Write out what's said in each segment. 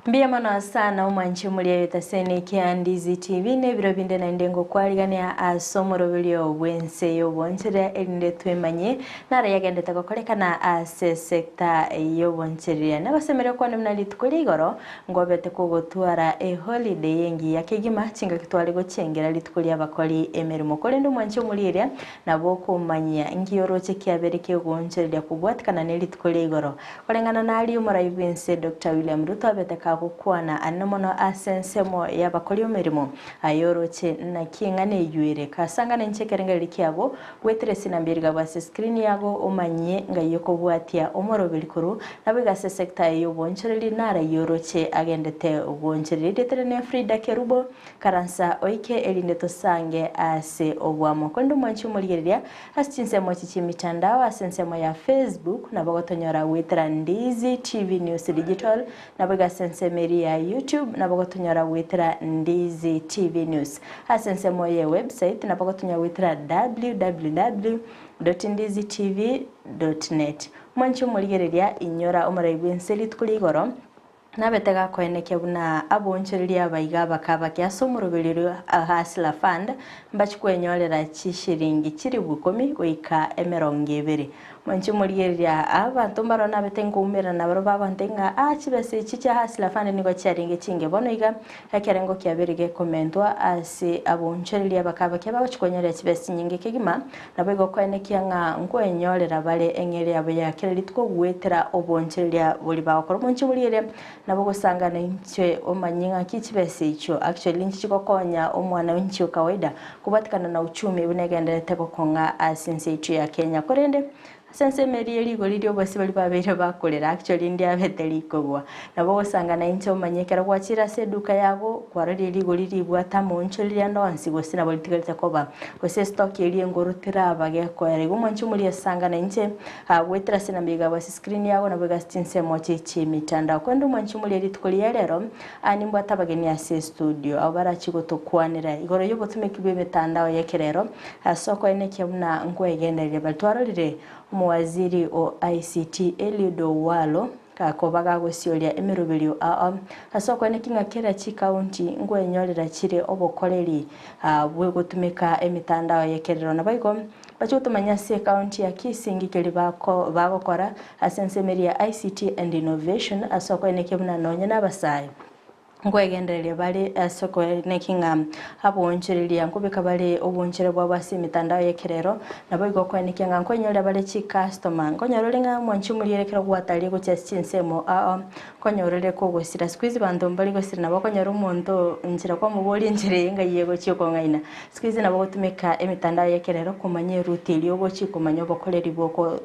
Mbia mana sana umanchi mulia yutaseni kia Ndizi TV ne biro binde na ndengo kwaligania asomoro bilio Ense yo bonchire elinde twemanye nara yagende takokoleka na ase sekta yo bonchire nabasemere kwa namna litukuligoro ngobete kugotwara holiday yengi yakigima chinga kitwali gochengera litukulia abakoli emerimo kolendo mwanchi muliria nabo kumanya ngiyoroche kiabere kyo bonchire kubwatikana nelitukuligoro kolengana na ali umara Ense Dr. William Ruto abete gukwana anomono asensemo y'abakoli omirimo ayoroche na kingane yuire kasanga nenchekerengeri kyabo wetresi na mbirga base screen yago omanye ngayoko bwatia omoro bilikuru nabigase sector yo bonchereri nara yoroche agendete obonchereri detrene Finda kerubo karansa oike elinde tosange ase obwamo kondo mwanchi muligeria asinsemo chimitandao asensemo ya Facebook nabagotonyora wetra Ndizi TV News Digital nabigase ya YouTube nabagotonyora witra Ndizi TV News asensemo ye website nabagotonyora witra www.ndizitv.net mwancho muligereria inyora omaraibwe Ense kuligoro nabetega koeneke buna abonchereria baiga bakaba kyasomuro biliro ahasla fund mbachikwenyorera chishiringi chiri 10 goika emerongevere mwanchi muligeria abantu mbarona betengo umera nabaro babantenga achibese chicha hasla fund niko charinge chinge bonoiga yakerengo kyabirige komentwa asi abonchereria bakaba kyaba chikwenyorera chibese nyinge kigima nabego koeneke nga nkwenyorera bale engeri abo yakereritwo gwetera obonchereria boli bakora mwanchi muligeria nabo gusangana inche omanyinga kichibese icho actually nchiko konya omwana winchi kawaida kubatikana na uchumi bunegende teko konga asinse icho ya Kenya korende sense meri eligo lidio bose bali babere bakolera actually ndi abeteli kogwa nabo gusangana inche omanyekera gwachira seduka yago kwarali eligo liribwa tamoncho liriando ansi gosina bolitikalita koba gose stock eli ngorotira abage kwere gumancho muri asangana inche wetra sina biga base screen yago nabo gastinse mochi mitanda kwendo mancho muri litukoliya rero animbwa tabageni ase studio abara chigoto kwanira igoro yobo tumekibe mitandao yekerero asoko ene kyabuna ngwegenderere baltwarorire Waziri o ICT Elido Walo kakobaga gosyolia emirubelio asoko nekinga kera chi county ngwenyorera chire obokoleri bwe gutumika emitandao yekerero nabaiko bachutumanya se county ya Kisii keli bagokora asensemeria ICT and Innovation asoko nekebuna nonya nabasayo ngwegenderere bale asoko nekinga abonchereria nkubika bale obonchero bwabasi mitandao yekerero nabo igoko nekinga nkonyora bale chi customer nkonyorore nga mwanchi mulirekera gwatali go chasinsemo konyorore ko gosira squeeze bando mbali gosira nabo konyora umuntu njira kwa muboli njire nga yego chiko ngaina squeeze nabo gutumika emitandao yekerero kumanye route iliyo go chiko manyo bokoleri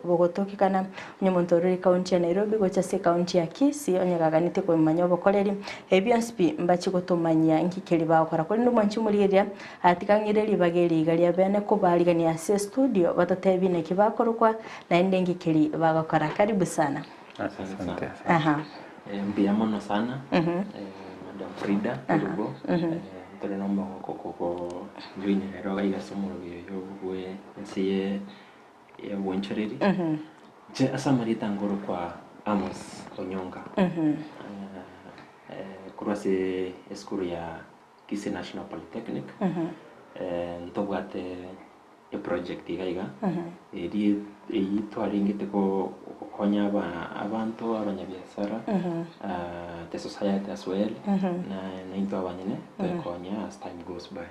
bogotokikana nyomuntu ruri county ya Nairobi go chase county ya Kisii onyagaganite ko manyo bokoleri ebyansi mbachikotomanya nkikeli bakora kuri ndo mwanchi muligeria atikangireli bageri galia bene ko baligani ase studio batatebine kibakorwa na ende ngikeli bagakora karibu sana. Asante. Mbia mono sana. Madam Finda Rubo. Tole nomba ko join roga igasomoro yo bwe nsiye ya wenchereri. Je asamarita ngoro kwa Amos Onyonga. Kurase school ya Kisii National Polytechnic. Ntobwate e project igaiga. Eri yitwaringite ko konya abantu abanyabiasara the society as well na into abanyene konya as time goes by.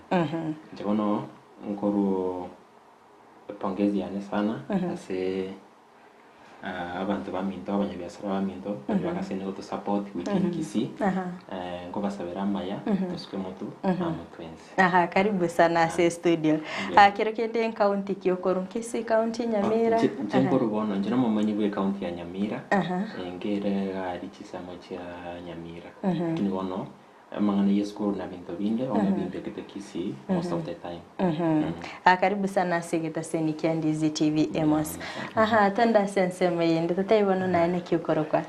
Njono nkuru pongezi yane sana ase abantu baminto abanyabiasara baminto bakasene go to support within Kisii ngo basabera maya tuske mutu amutwense karibu sana ase studio kero kende county kyokoro Kisii county Nyamira Jenkoro bono njira mumanyi bwe county ya Nyamira ngere ari chisamo cha Nyamira kini bono mangana yesko na binto binde ona binde kete Kisii most of the time. Karibu sana sigeta seni kia Ndizi TV Amos. Tanda sense meyende tataibano na ene kiukoro kwa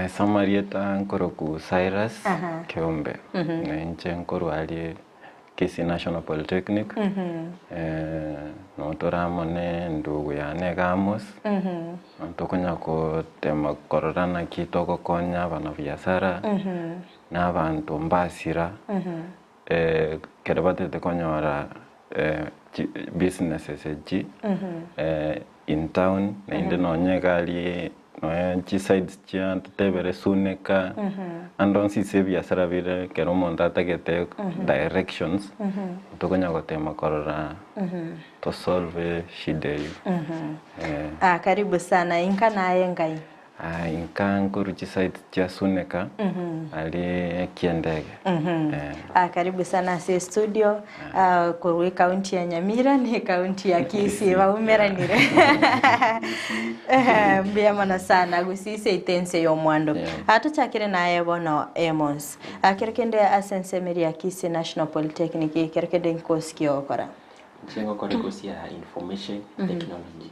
Samarieta nkoro ku Cyrus Keombe na nche nkoro ali Kisii National Polytechnic. Notoramone ndugu yane Amos. Tokonya kutema kororana kitoko konya bana biashara. N'abantu mbasira. Kerebatete konyora businesses in town na inde nonye gali no sides chia tebere suneka andon si se biashara bire kero monta tagete directions tokonya gotema korora to solve shida hiyo. Karibu sana inka naye ngai. Inka nkuruchi site chia suneka ali kiendege. Karibu sana se studio kwa kaunti ya Nyamira ni kaunti ya Kisii waumera nire. Mbia mana sana Gusii se itense yo mwando. Tuchakire naye bono Amos. Kerekende Ense ya Kisii National Polytechnic kerekende nkosi kiokora. Chengo kore kosi ya information technology.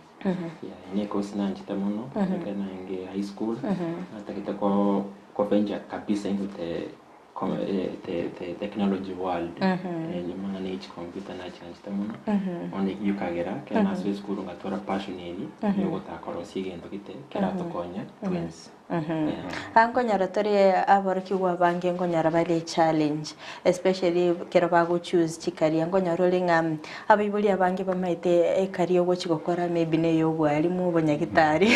Ni kosi na njita mono, na inge high school. Natakita ko venture kabisa into the technology world. Ni manage computer na njita mono. Oni yukagera kana swe school ngatora passion yeni yogo takorosi gento kite kera tokonya twins. Angonyara tori aborki wa bange ngonyara bale challenge especially kero bago choose chikari angonyara linga abibuli abange bamaite ekari yogo chigokora maybe ne yogo ali mu bonyagitari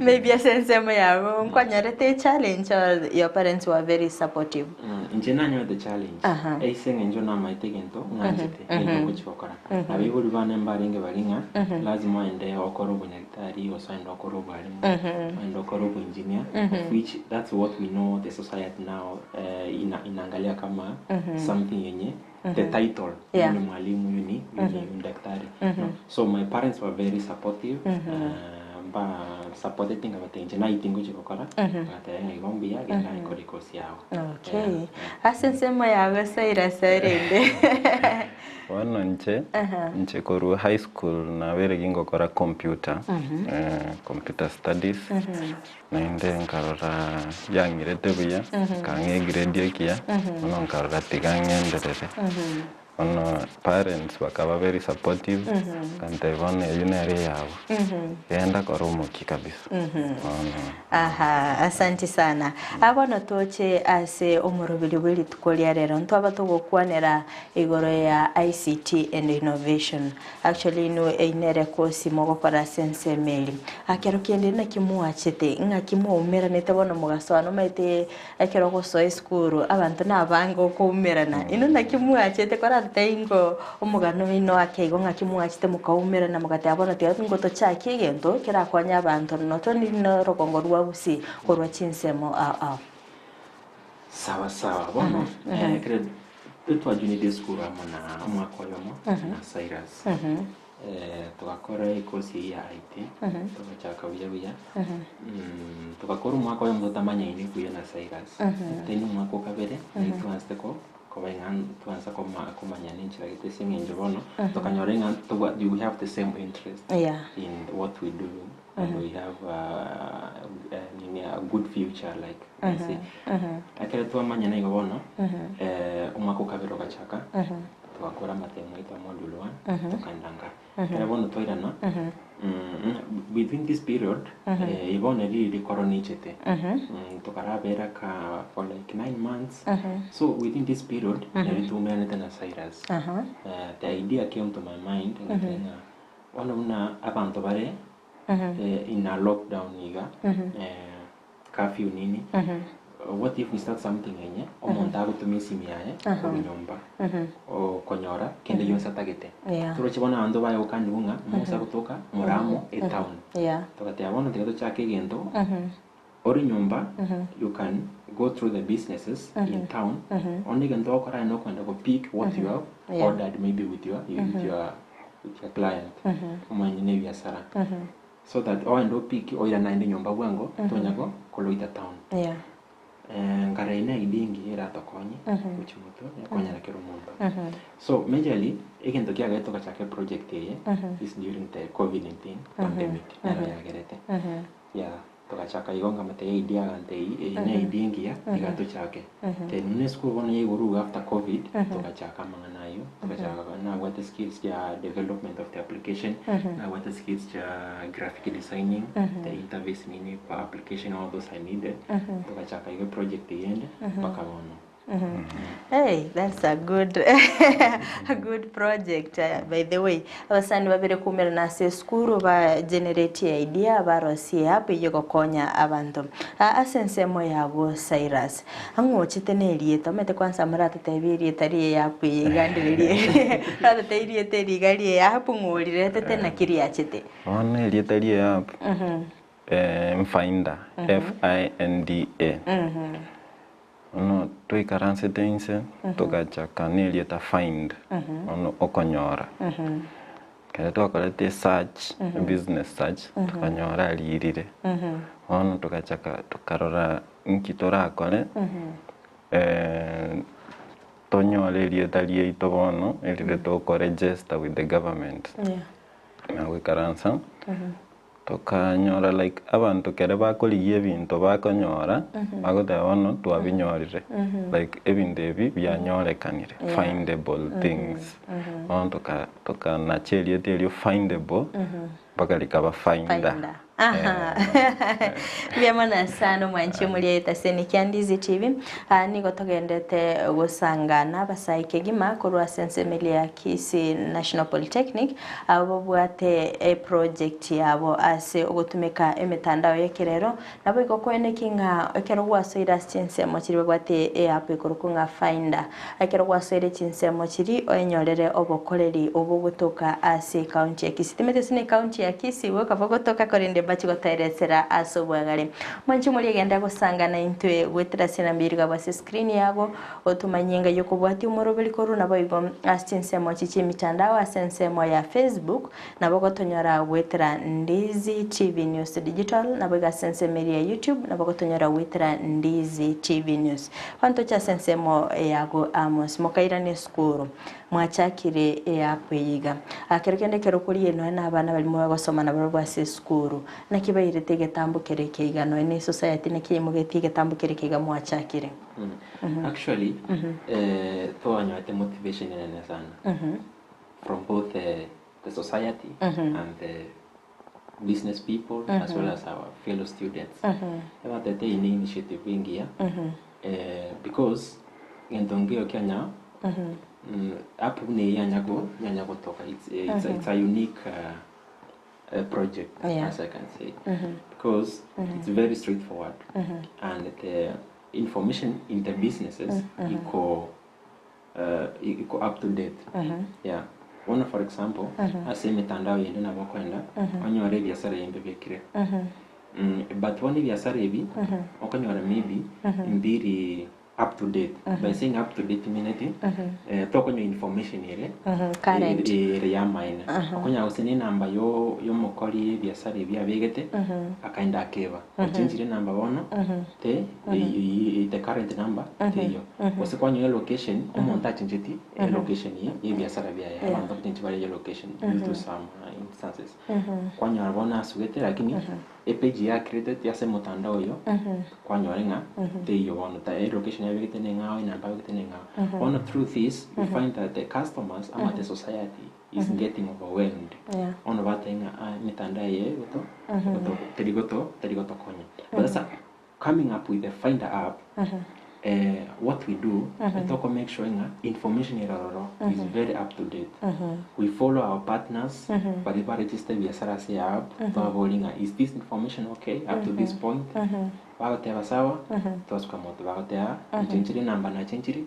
maybe asensemo yago ngonyara te challenge or your parents were very supportive. Njenanyo the challenge eisenge njona maite gento nganjete yogo chigokora abibuli bane mbaringe baringa lazima ende okoro bonyagitari osaendo okoro bali endo okoro engineer which that's what we know the society now inaangalia kama something yenye the title ni mwalimu ni daktari. So my parents were very supportive supported thing about engineer itingo chikokora ate ngombia genda ikorikosi yao. Okay. Asensemo yago Cyrus rende. Wano nche koru high school na were gingo kora computer computer studies na inde nkarora yangirete buya kange grade kia ono nkarora tigangenderere ono parents bakaba very supportive kante bone yunere yabo yenda koromo kikabisa. Asante sana abono toche ase omurubili bili tukolia rero ntwaba tugokwanera igoro ya ICT and innovation actually no einere kosi mogokora sense meli akero kiende na kimuachete nga kimuumera netabono mugasano maite akero goso school abantu nabango kuumerana ino na kimuachete kora taingo omugano ino akeigo nga kimuachete mukaumera na mugate abono tiatu ngoto chaki gento kira kwanya abantu noto ni no rokongo rwa Gusii korwa chinsemo sawa bono kire tutwa junior school amana mwako yomo na Cyrus tukakora ikosi ya IT tukachaka buya tukakora mwako yomo tamanya ini kuya na Cyrus tenu mwako kabere tuansteko tuanza kumanya ninchi like the same enjoyment tukanyorenga you have the same interest in what we do and we have a good future like Ense. Akira tuamanya na igobono umwako kabero gachaka tukakora matemo ita module 1 tukandanga kera bono toirana within this period ibone really koronichete tukarabera ka for like 9 months so within this period nilitumia na Cyrus the idea came to my mind one una abantu bare in a lockdown niga curfew nini what if we start something yenye omonta gutumia simu yae ko nyomba o konyora kende yonsa tagete turachibona ando bayo kandi bunga musa kutoka moramo e town tokate abona tegato chake gendo ori nyomba you can go through the businesses in town only gendo okora no kwenda go pick what you have ordered maybe with your client umanyine biashara so that oendo pick oira naende nyomba bwango tonyako koloita town ngaraina idingi era tokonyi uchimuto yakonya na kero mumba so majorly egento kya gaito kachake project ye is during the COVID-19 pandemic era ya gerete tukachaka igonga mate idea gante ine idingia igato chake then une school wana yeguru after covid tukachaka mangana yo tukachaka na what the skills ya development of the application na what the skills ya graphic designing the interface nini for application all those I needed tukachaka iyo project yende mpaka wono. Hey, that's a good a good project. By the way, abasani babere kumera na se skuru ba generate idea barosi hapo yego konya abantu. Asensemo yago Cyrus. Angochite nelieta mete kwanza marata tebiri tari yapo yigandirie. Rata tebiri teri gali yapo ngolire tete na kiriachite. One lietari yapo. Finda. Finda. Ono tuikaranse tense tukachaka nilieta find ono okonyora kale tukolete search business search tukanyora lirire ono tukachaka tukarora nkitora akole tonyole lieta liito bono elire to register with the government na wikaransa tukanyora like abantu kere bakoliye ebintu bakonyora bagoteba bono twabinyorire like ebintu ebi byanyorekanire findable things on tukanacherie telio findable bakalika Finda. Byamana sana mwanchi muri etaseni Ndizi TV niko togendete gusangana basaike gima kurwa sensemeli ya Kisii National Polytechnic abo bwate a project yabo ase ugutumika emitandao yekirero nabo ikokwene kinga ekero gwasoira chinsemo kiri bwate e app ikurukunga Finda ekero gwasoire chinsemo kiri onyorere obokoreri obugutuka ase county ya Kisii timete sine county ya Kisii wakavugotoka korinde bachigotairesera asobwagare mwanchi muri genda gusangana intwe gwetera sina mbiriga base screen yabo otumanyinga yokubwati umurobeli koruna boigo asinsemo chichi mitandao asensemo ya Facebook nabo gotonyora gwetera Ndizi TV News Digital nabo gasensemo ya YouTube nabo gotonyora gwetera Ndizi TV News kwanto cha sensemo yago Amos mokaira ne skuru mwachakire yakweyiga akerekende kerokuriye no na abana bali mu basoma na baro base skuru nakibayire tegetambukere kigano ene society nekiyimugeti getambukere mwachakire actually toanyate motivation ene sana from both the society and the business people as well as our fellow students about the initiative wingia because ngendongeo Kenya app ne yanyago toka it's a unique project as I can say because it's very straightforward and the information in the businesses equal up to date yeah one for example ase mitandao yende na bakwenda anyore biashara yembe bekire but one biashara ebi okanyora maybe mbiri up to date by saying up to date minute tokonyo information ire current ya mine okonya usene namba yo mukori biashara bya begete akaenda akeba ochinjire namba bono te the current number te yo wasekwanyo location omonta chinjiti location ye biashara bya ya bando tinjibale location due to some instances kwanya bona asugete lakini page ya created ya sema mtandao yo kwanya renga te yo bono ta location ya begete ngao ina ba begete ngao one truth is we find that the customers and the society is getting overwhelmed on batenga mitandao ye goto terigoto konya but that's coming up with the Finda app what we do we talk to make sure information is very up to date we follow our partners but if I register via Sarasi app is this information okay up to this point wagatewa sawa tosikamoto wagatea chinchiri number na chinchiri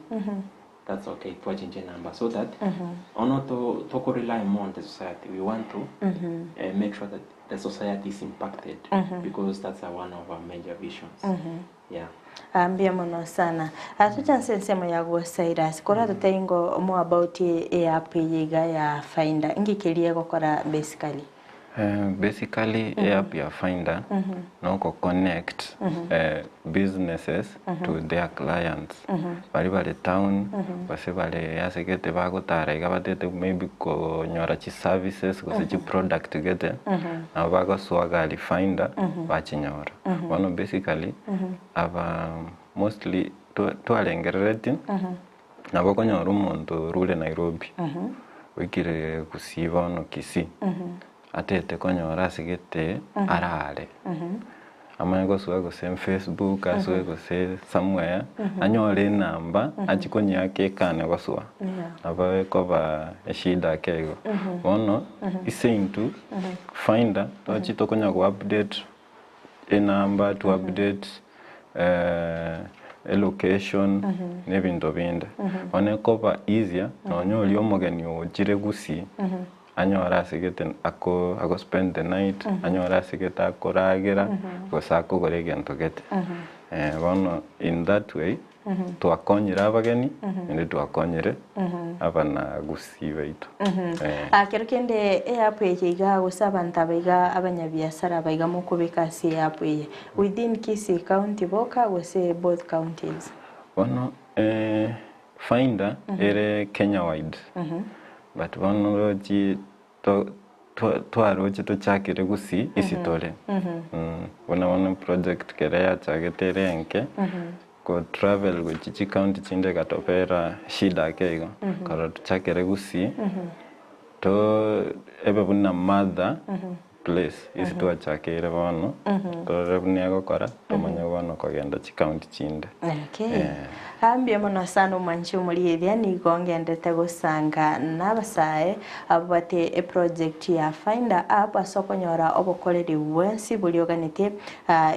that's okay to change number so that ono to rely more on the society we want to make sure that the society is impacted because that's one of our major visions yeah ambia mono sana atucha sensemo ya Cyrus kora tutaingo more about app yiga ya Finda ngikiriye gukora basically Basically app ya Finda no connect businesses to their clients. Bali town bali yasekete bagotara igabatete maybe ko nyora chi services ko chi product gete na bago swagali Finda bachinyora. One basically ava mostly to alengereti na bako nyora umuntu rule Nairobi. Wikire Gusii no Kisii. Atete konyora sigete arare. Amanya go same Facebook aswe go say somewhere anyore namba achikonya yake kane goswa. Abawe cover shida kego. Ono isintu Finda to chitokonya go update a number to update a location nebintu binde. One cover easier no nyoli omogeni ojire Gusii. Anyora sigete ako spend the night anyora sigete akoragira gosako goregen gete one in that way to akonyira abageni and to akonyire abana Gusii baitu akerukende app yiga gusabanta baiga abanyabiasara baiga mukubika si app within Kisii County boka wose both counties one Finda ere Kenya wide but one roji to aroji to chakire Gusii isitole one project kerea chagetere enke ko travel go chichi county chinde katopera shida kego karo to chakire Gusii to ebe buna mother place isitwa chakire bono to rebni agokora to manya bono kogenda chi county chinde Hambia mono sana manchi umulithia ni gongendete gusanga nabasae abate a project ya Finda app asokonyora obokoreri bwensi bulioganite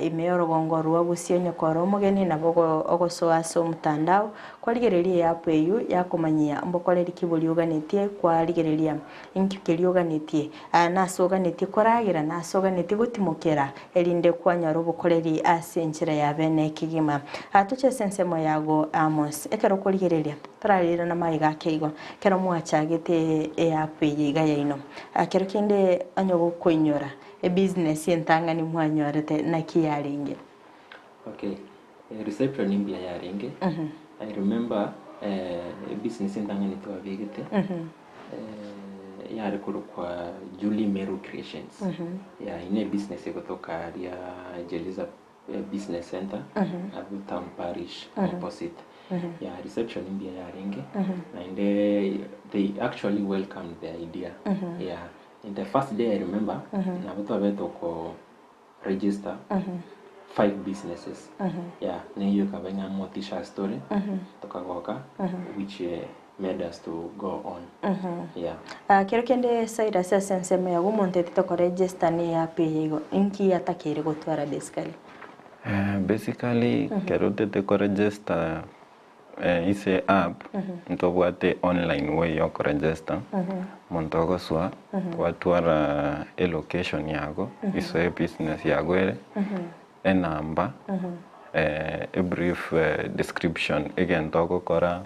imeyoro gongorwa busionye koro mugeni na bogo ogosoa so mtandao kwaligereria app eyu yakomanyia mbokoreri kibulioganite kwaligereria inkikilioganitie nasoganitie koragira nasoganitie gutimukera elinde kwanyara obokoreri asenchira ya bene kigima atuche sensemo yago Amos ekero kurigereria turarira na maiga keigo kero mwachagete app yiga yaino akero kinde anyogo kuinyora business yentanga ni mwanyorete na kiyaringe okay reception imbia yaringe I remember business yentanga ni twabigete yari kwa Julie Meru Creations ya ine business kutoka ya Jeliza business center at town parish opposite reception in Biaringe and they actually welcomed the idea in the first day I remember na ko register 5 businesses niyo kabanya motisha story tokagoka which made us to go on kirokende Cyrus senseme ya gumonte to register ni apigo inki atakire gotwara basically basically kerote te register ise app ntobwate online way yo register montogo swa watwara a location yago iso business yago ere a number a brief description again togo kora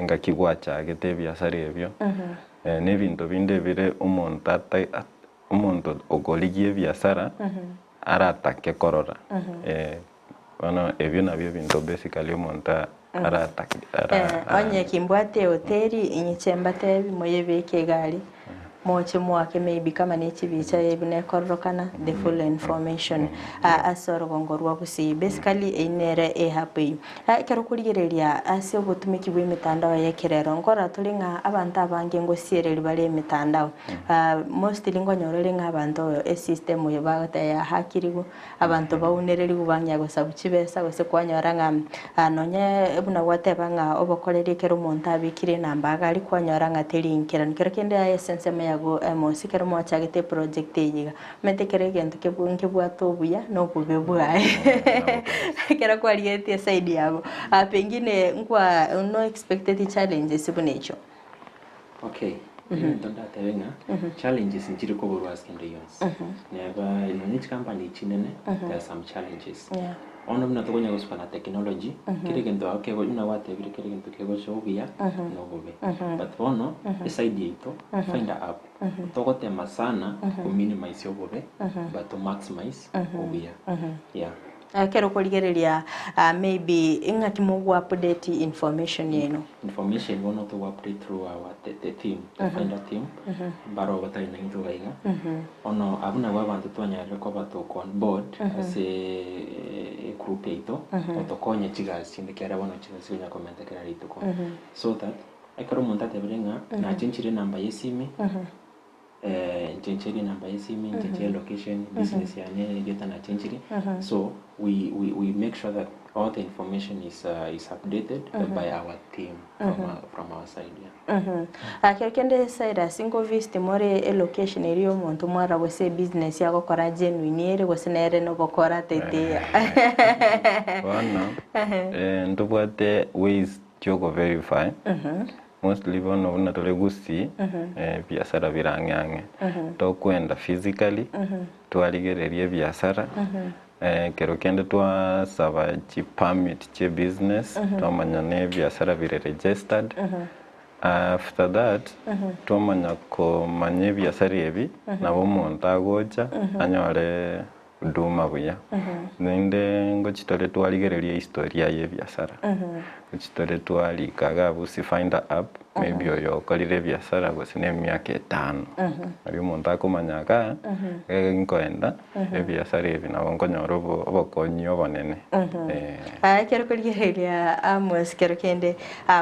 ngakigwacha gete biasara ebyo nebintu binde bire umuntu ogoligie biasara aratake korora wana ebyo nabyo bintu basically umuntu aratake onye kimbwate hoteli inyichembate moyebeke gari moche mwake maybe kama ni chibicha ebine korokana the full information asoro gongorwa Gusii basically inere happy kero kurigereria ase obutumiki bwe mitandao yekerero ngora tulinga abantu abange ngo siereri bale mitandao mostly ngonyorere nga abantu system yo bagata ya hakirigo abantu baunereri gubanya go sabuchibesa gose kwanyora nga nonye ebuna wateba nga obokoreri kero monta abikire namba gali kwanyora nga telinkira kero kende essence go Amos kero mwachagete project yiga metekere gento kebunke bwato buya no kubebwa kero kwaliete side yabo pengine nkwa no expected challenges bunecho okay tonda tevenga challenges in chiri ko borwas kende yons never in each company chinene there are some challenges ono mna tokonya gospana technology kire kento akego ina wate bire kire kento kego shobia no gobe but ono side ito find app tokotema sana ku minimize yogobe but to maximize obia kero kuligereria maybe ingati mugu update information yenu information wono to update through our the team the Finda team baro batari na into gaiga ono abuna wabantu twanya rekoba to on board as a group ito to konya chigas inde kera wono chigas kunya comment kera rito ko so that akaro monta te brenga na chinchire number yesimi chencheri number yesimi chencheri location business yani yota na chencheri so we make sure that all the information is updated by our team from our side akekende side single visit more location iriyo muntu mwara wese business yako kora genuine ere gosenere no bokora tete wana ndubwate ways to verify mostly bono tole Gusii biashara birangange to kwenda physically twaligererie biashara kero kende twa saba chi permit chi business twamanya ne biashara bire registered after that twamanya ko manye biashara ebi nabo muntu agocha anyore duma buya ninde ngo chitore twaligererie historia ye biashara chitore twalikaga busi find app maybe oyo kolire biashara gosine myaka 5 ari muntu akomanyaka nkoenda biashara ebi nabo nkonyoro obokonyo bonene kero kuligereria Amos kero kende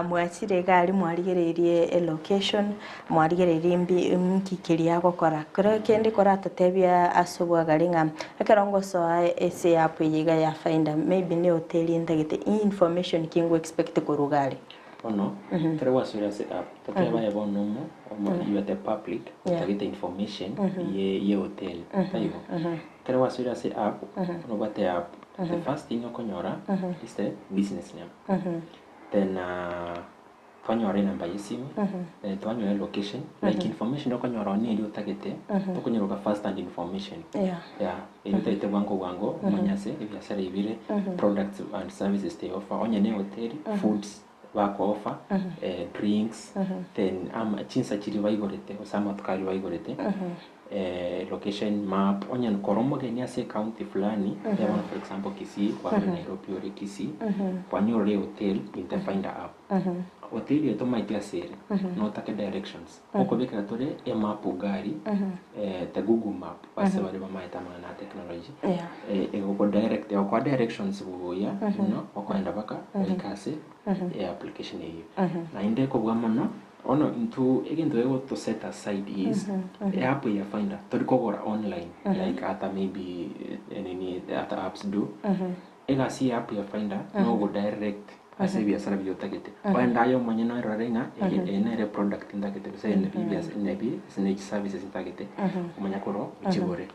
mwachire gali mwaligererie location mwaligererie mkikiria gukora kero kende kora tatebia asobwa galinga akarongo so ese app yiga ya Finda maybe ne hotel indagete information kingo expect kurugali ono tere wasura set up tateba ya bonomo you at the public tagite information ye hotel tayo tere wasura set up no bate app the first thing okonyora is the business name then twanyora number yesimu twanyora location like information okonyora ni iri utagete tokonyora first hand information ite wango manyase ibiasara ibire products and services they offer onye ne hotel foods back offer drinks then chinsa chiri baigorete osama tukali baigorete location map onye koromo genia se county fulani ya for example Kisii kwa Nairobi or Kisii kwa nyore hotel in the Finda app hotel yeto maitia sere no take directions oko beka tore e map gari the Google map base bale bamaita mana technology eko direct ya kwa directions buya no okwenda baka ikase application hiyo na inde ko bwamano ono into again the way to set aside is app ya Finda to recover online like ata maybe any other apps do ega si app ya Finda no go direct ase biashara biyotagete wenda yo mwenye no rarenga ene product ndagete bise ene biashara ene snake services ndagete mwenye koro chibore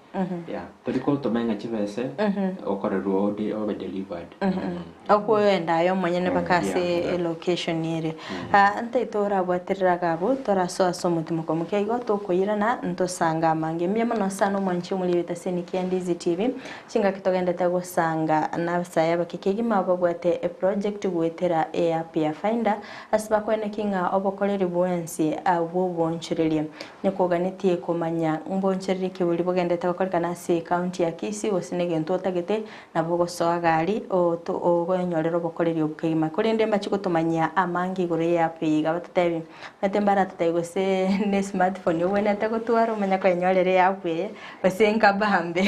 to recall to menga chibese okore road over delivered okwenda yo mwenye ne bakase location ire ante itora bwaterera gabo tora so mutimo komuke igo to koyirana ntosanga mange myemo no sano mwanchi muri bita seniki Ndizi TV chinga kitogenda tago sanga na saya bakikegi mababwate a project wetera app ya Finda asiba kwene kinga obokolere bwensi abo bonchirelie nikoganitie komanya mboncherere kibuli bogenda tagokoreka na se county ya Kisii osinege ntotagete na bogo soagali o nyorero bokorere obukema kurinde mbachikotomanya amangi gore ya app yiga batatebi natembara tatego se ne smartphone yobona tagotwara umanya kwa nyorere ya app ye basenka bahambe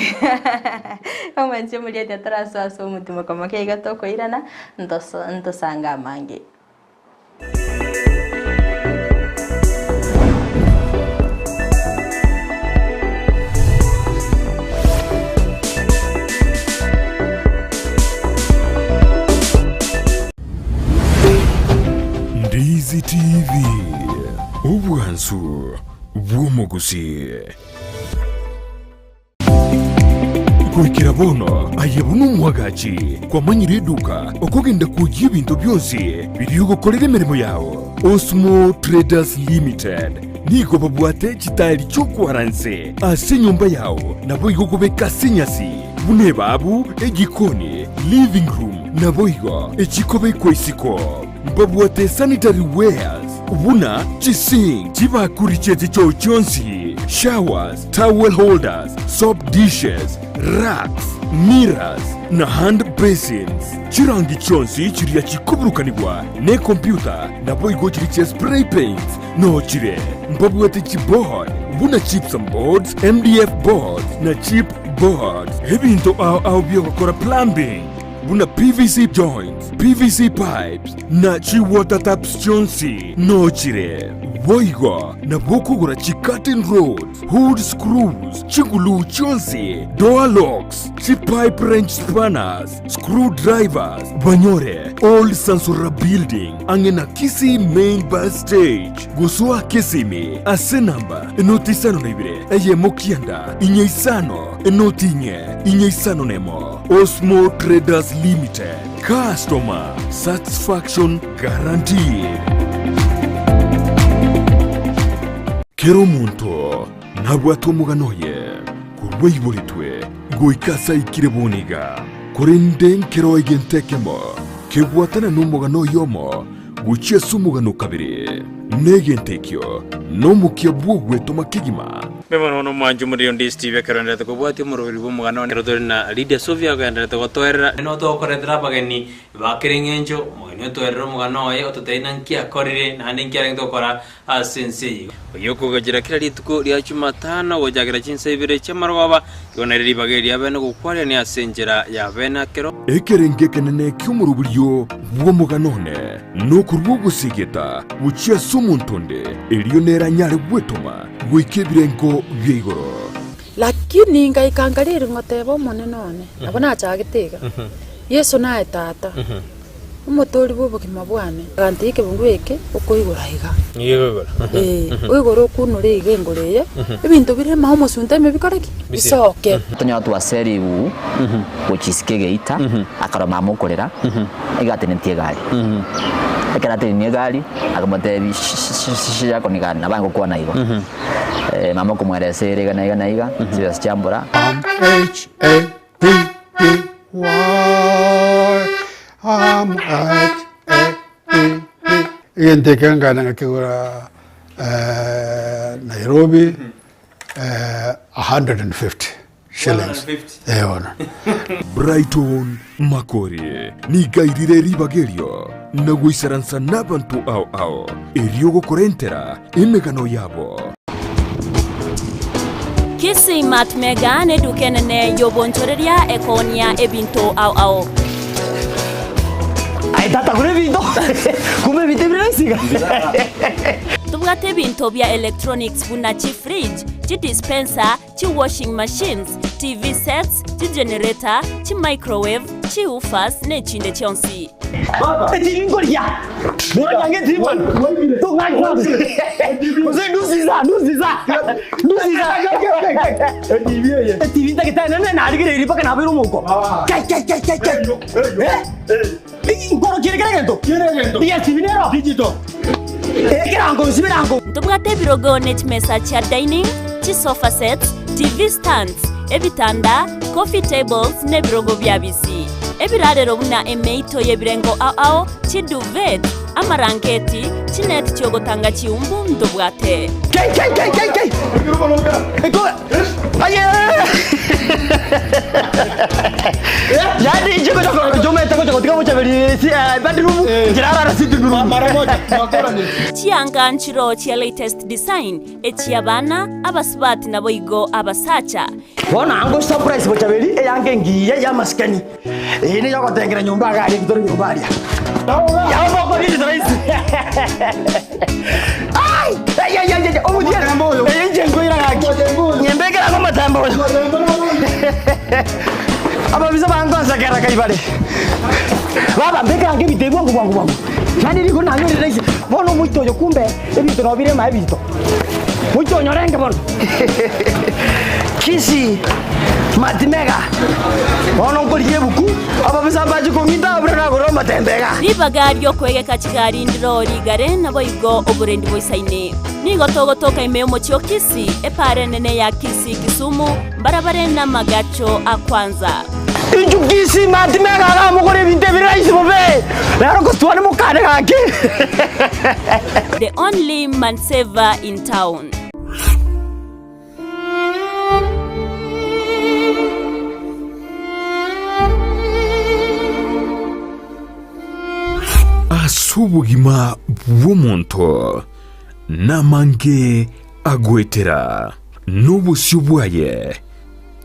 omanche muri ya taraso so mutimo kama kaiga toko irana ntosanga amangi Ndizi TV ubwansu bw'omugusii kwikira bono ayebuna omwagachi kwamanyira eduka okugenda kujya ebintu byose biri gukorera emirimo yawo Osmo Traders Limited niko babwate chitairi chokwaranse ase nyumba yao nabo igo gobeka sinyasi bune babu egikoni living room nabo igo echikobekwa isiko babwate sanitary wares buna chising chibakuri chete cho chonsi showers towel holders soap dishes racks mirrors na hand basins chirangi chonsi chiria chikuburukanibwa ne computer nabo igo chiri spray paints no chire mbabwate chipboard buna chips and boards MDF boards na chip boards hebinto au biokora plumbing buna PVC joints PVC pipes na chi water taps chonsi no chire boigo na bokugura chi curtain rods hood screws chingulu chonsi door locks chi pipe wrench spanners screwdrivers banyore old sansura building angena Kisii main bus stage gusua Kisimi ase namba enotisano nebire eye mokianda inyeisano enotinye inyeisano nemo Osmo Traders Limited customer satisfaction guaranteed. Kero muntu nabwato muganoye kurweiburitwe goikasa ikireboniga kurinde kero igentekemo kebwatana numugano yomo guchie sumugano kabiri negentekyo nomukia bwogwe tomakigima Bema no manju muri Ndizi TV karanda to kubwati murubiri bumugano rero na Lydia Sofia ganda to gotwera no to koredra bagani bakirengenjo mwenye to rero mugano ye ototeina nkia korire na nkia to kora Ense yoko gagira kira lituko lya Jumatano gojagira chinse ibire chamarwaba yona riri bageri abene gukwara ni asenjera ya bena kero ekerenge kenene kyumurubiryo bwomuganone no kurwogusigeta buchia sumuntonde elionera nyare gwetoma gwikibirengo byigoro lakini ngaikangarire ngotebo monenone abona achagitega Yesu nae tata umutori bubugima bwane gantike bungweke ukoigura higa yego uigoro kunure igengoreye ibintu bire maho musunte mebikoreki bisoke tonya twa seribu gochisikege ita akaroma mukorera igatenentie gari ekaratenentie gari akamote shishya konigana bango kwa naigo mama kumweresere gana iga sibas chambura Yentekanga na kigura Nairobi 150 shillings. Brighton Makori ni gairire ribagerio na guisaransa nabantu ao eriogo korentera emegano yabo Kisii matmega ne dukenene yobonchoreria ekonia ebinto ao Ay tata kure binto kume bite birasiga Tubwate binto bya electronics buna chi fridge chi dispenser chi washing machines TV sets chi generator chi microwave chi ufas ne chinde chonsi Baba eti ngoria Bora nge timan to ngakwa Kuze nusiza Eti binta kitana na aligire iri paka nabiru muko Kai Ngoro kiregento Dia chivinero digito Kirango sibirango Tubwate birogo net mesa cha dining chi sofa sets TV stands ebitanda coffee tables ne birogo byabisi ebirarero buna emeito yebirengo ao chi duvet amarangeti chi net cyogotanga chiumbu ndobwate Kai Eko Aye Jadi jogo meta ko chabeli si bedroom jirara si bedroom mara moja makora ni Chianga nchiro chia latest design echiabana abasbati naboigo abasacha Bona ango surprise bo chabeli yange ngiye ya maskani ini yoko tengera nyumba gari kitori nyumba aria Ya boko ni rais Ay omudia moyo yengo ira gaki nyembekera ngoma tambo Aba bisa bangonza kera kaibale Baba mbeka nge bitebo wangu Yani liko na nyori rais bono muito yo kumbe ebito no bire mai bito Muito nyorenge bono Kisii matimega bono ngoliye buku aba bisa baji komita abra na goroma ngotembega ribagari okwegeka chigari ndirori gare nabo igo oburendi boisaine nigo togotoka ime omochio Kisii epare nene ya Kisii Kisumu barabare na magacho akwanza Kisii matimega mugore binte biraisi bobe lero kostwani mukane gake the only man saver in town. Asubugima bw'omuntu namange agwetera n'obusyo bwaye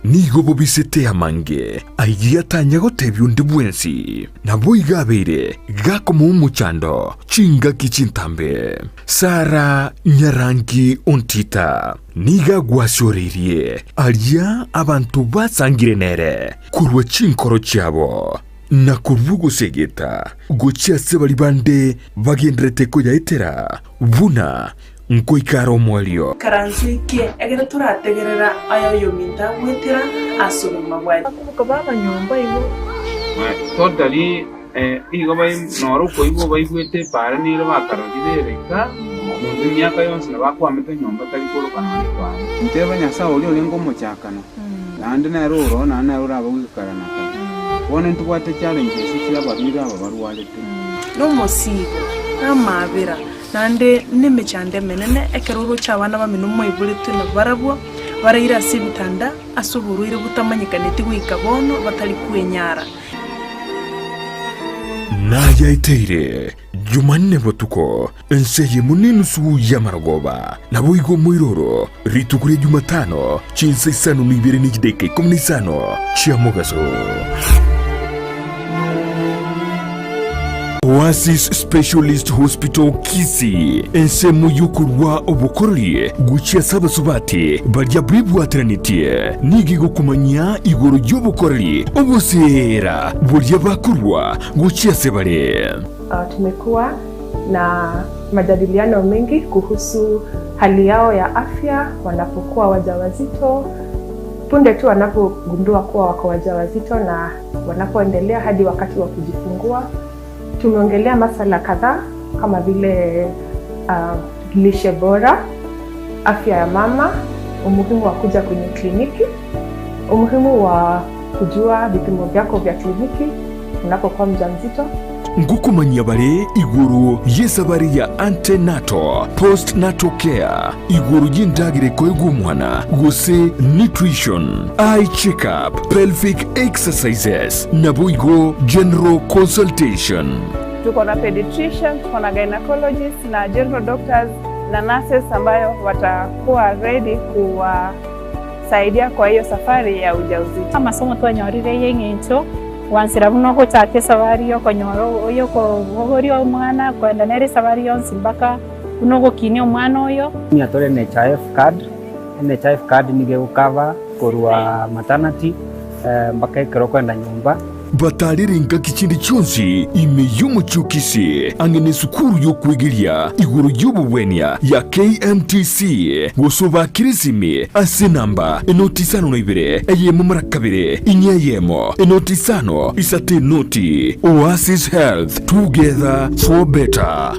nigo bubisete amange aigiyatanya gotebya undi bwensi nabo igabeire gakoma umuchando chinga kichintambe Sara Nyarangi Ontita niga gwasyorerie alia abantu basangire nere kurwa chinkoro cyabo na kurugo segeta gochia sebali bande bagendrete ko yaitera buna nkoikaro mwalio karanzike egera turategerera ayo yominda wetera asuru mabwai ko baba nyomba ibo totally igo bai noru ko ibo bai gwete para ni ro bakarodidereka mundu myaka yonse bakwamete nyomba tari ko kana kwa nteba nyasa oli olengo mochakana nande na roro na na roro abagukarana wone ntubate challenges ikira babira ababarwalete no mosigo amabira nande nemechande menene ekeroro cyabana bamino moyibulete na barabwo barayira sibitanda asuburire butamanyikanete gwikabono batari kwenyara naya iteire Jumanne botuko Ense munini su yamaragoba nabo igo mwiroro ritukure Jumatano chinsa isano nibere nigideke komunisano chiamogaso Oasis Specialist Hospital Kisii Ense muyukurwa obukorlie guchia saba subati barya bribu atranitie nigigo kumanya igoro yobukorlie obusera burya bakurwa guchia sebare. Tumekuwa na majadiliano mengi kuhusu hali yao ya afya wanapokuwa wajawazito, punde tu wanapogundua kuwa wako wajawazito na wanapoendelea hadi wakati wa kujifungua. Tumeongelea masuala kadhaa kama vile lishe bora, afya ya mama, umuhimu wa kuja kwenye kliniki, umuhimu wa kujua vipimo vyako vya kliniki unapokuwa mjamzito. Ngukumanya bare iguru yesabari ya antenatal postnatal care iguru yindagire ko igumwana gose nutrition eye checkup pelvic exercises nabuigo general consultation. Tuko na pediatrician, tuko na gynecologist na general doctors na nurses ambayo watakuwa ready kuwasaidia kwa hiyo safari ya ujauzito. Masomo twanyorire yenginto wansira buno ko chake safari yo konyoro oyo ko gogori omwana kwenda nere safari yo simbaka buno go kini omwana oyo ni atore NHIF card nige ukava korwa maternity mbaka ikero kwenda nyumba batariringa kichindi chonsi imeyumu chukisi angene sukuru yokwegeria iguru y'ububwenya ya KMTC gosoba kirisimi asinamba enotisano noibere eyemo marakabire inyeyemo enotisano isate noti Oasis Health, together for better.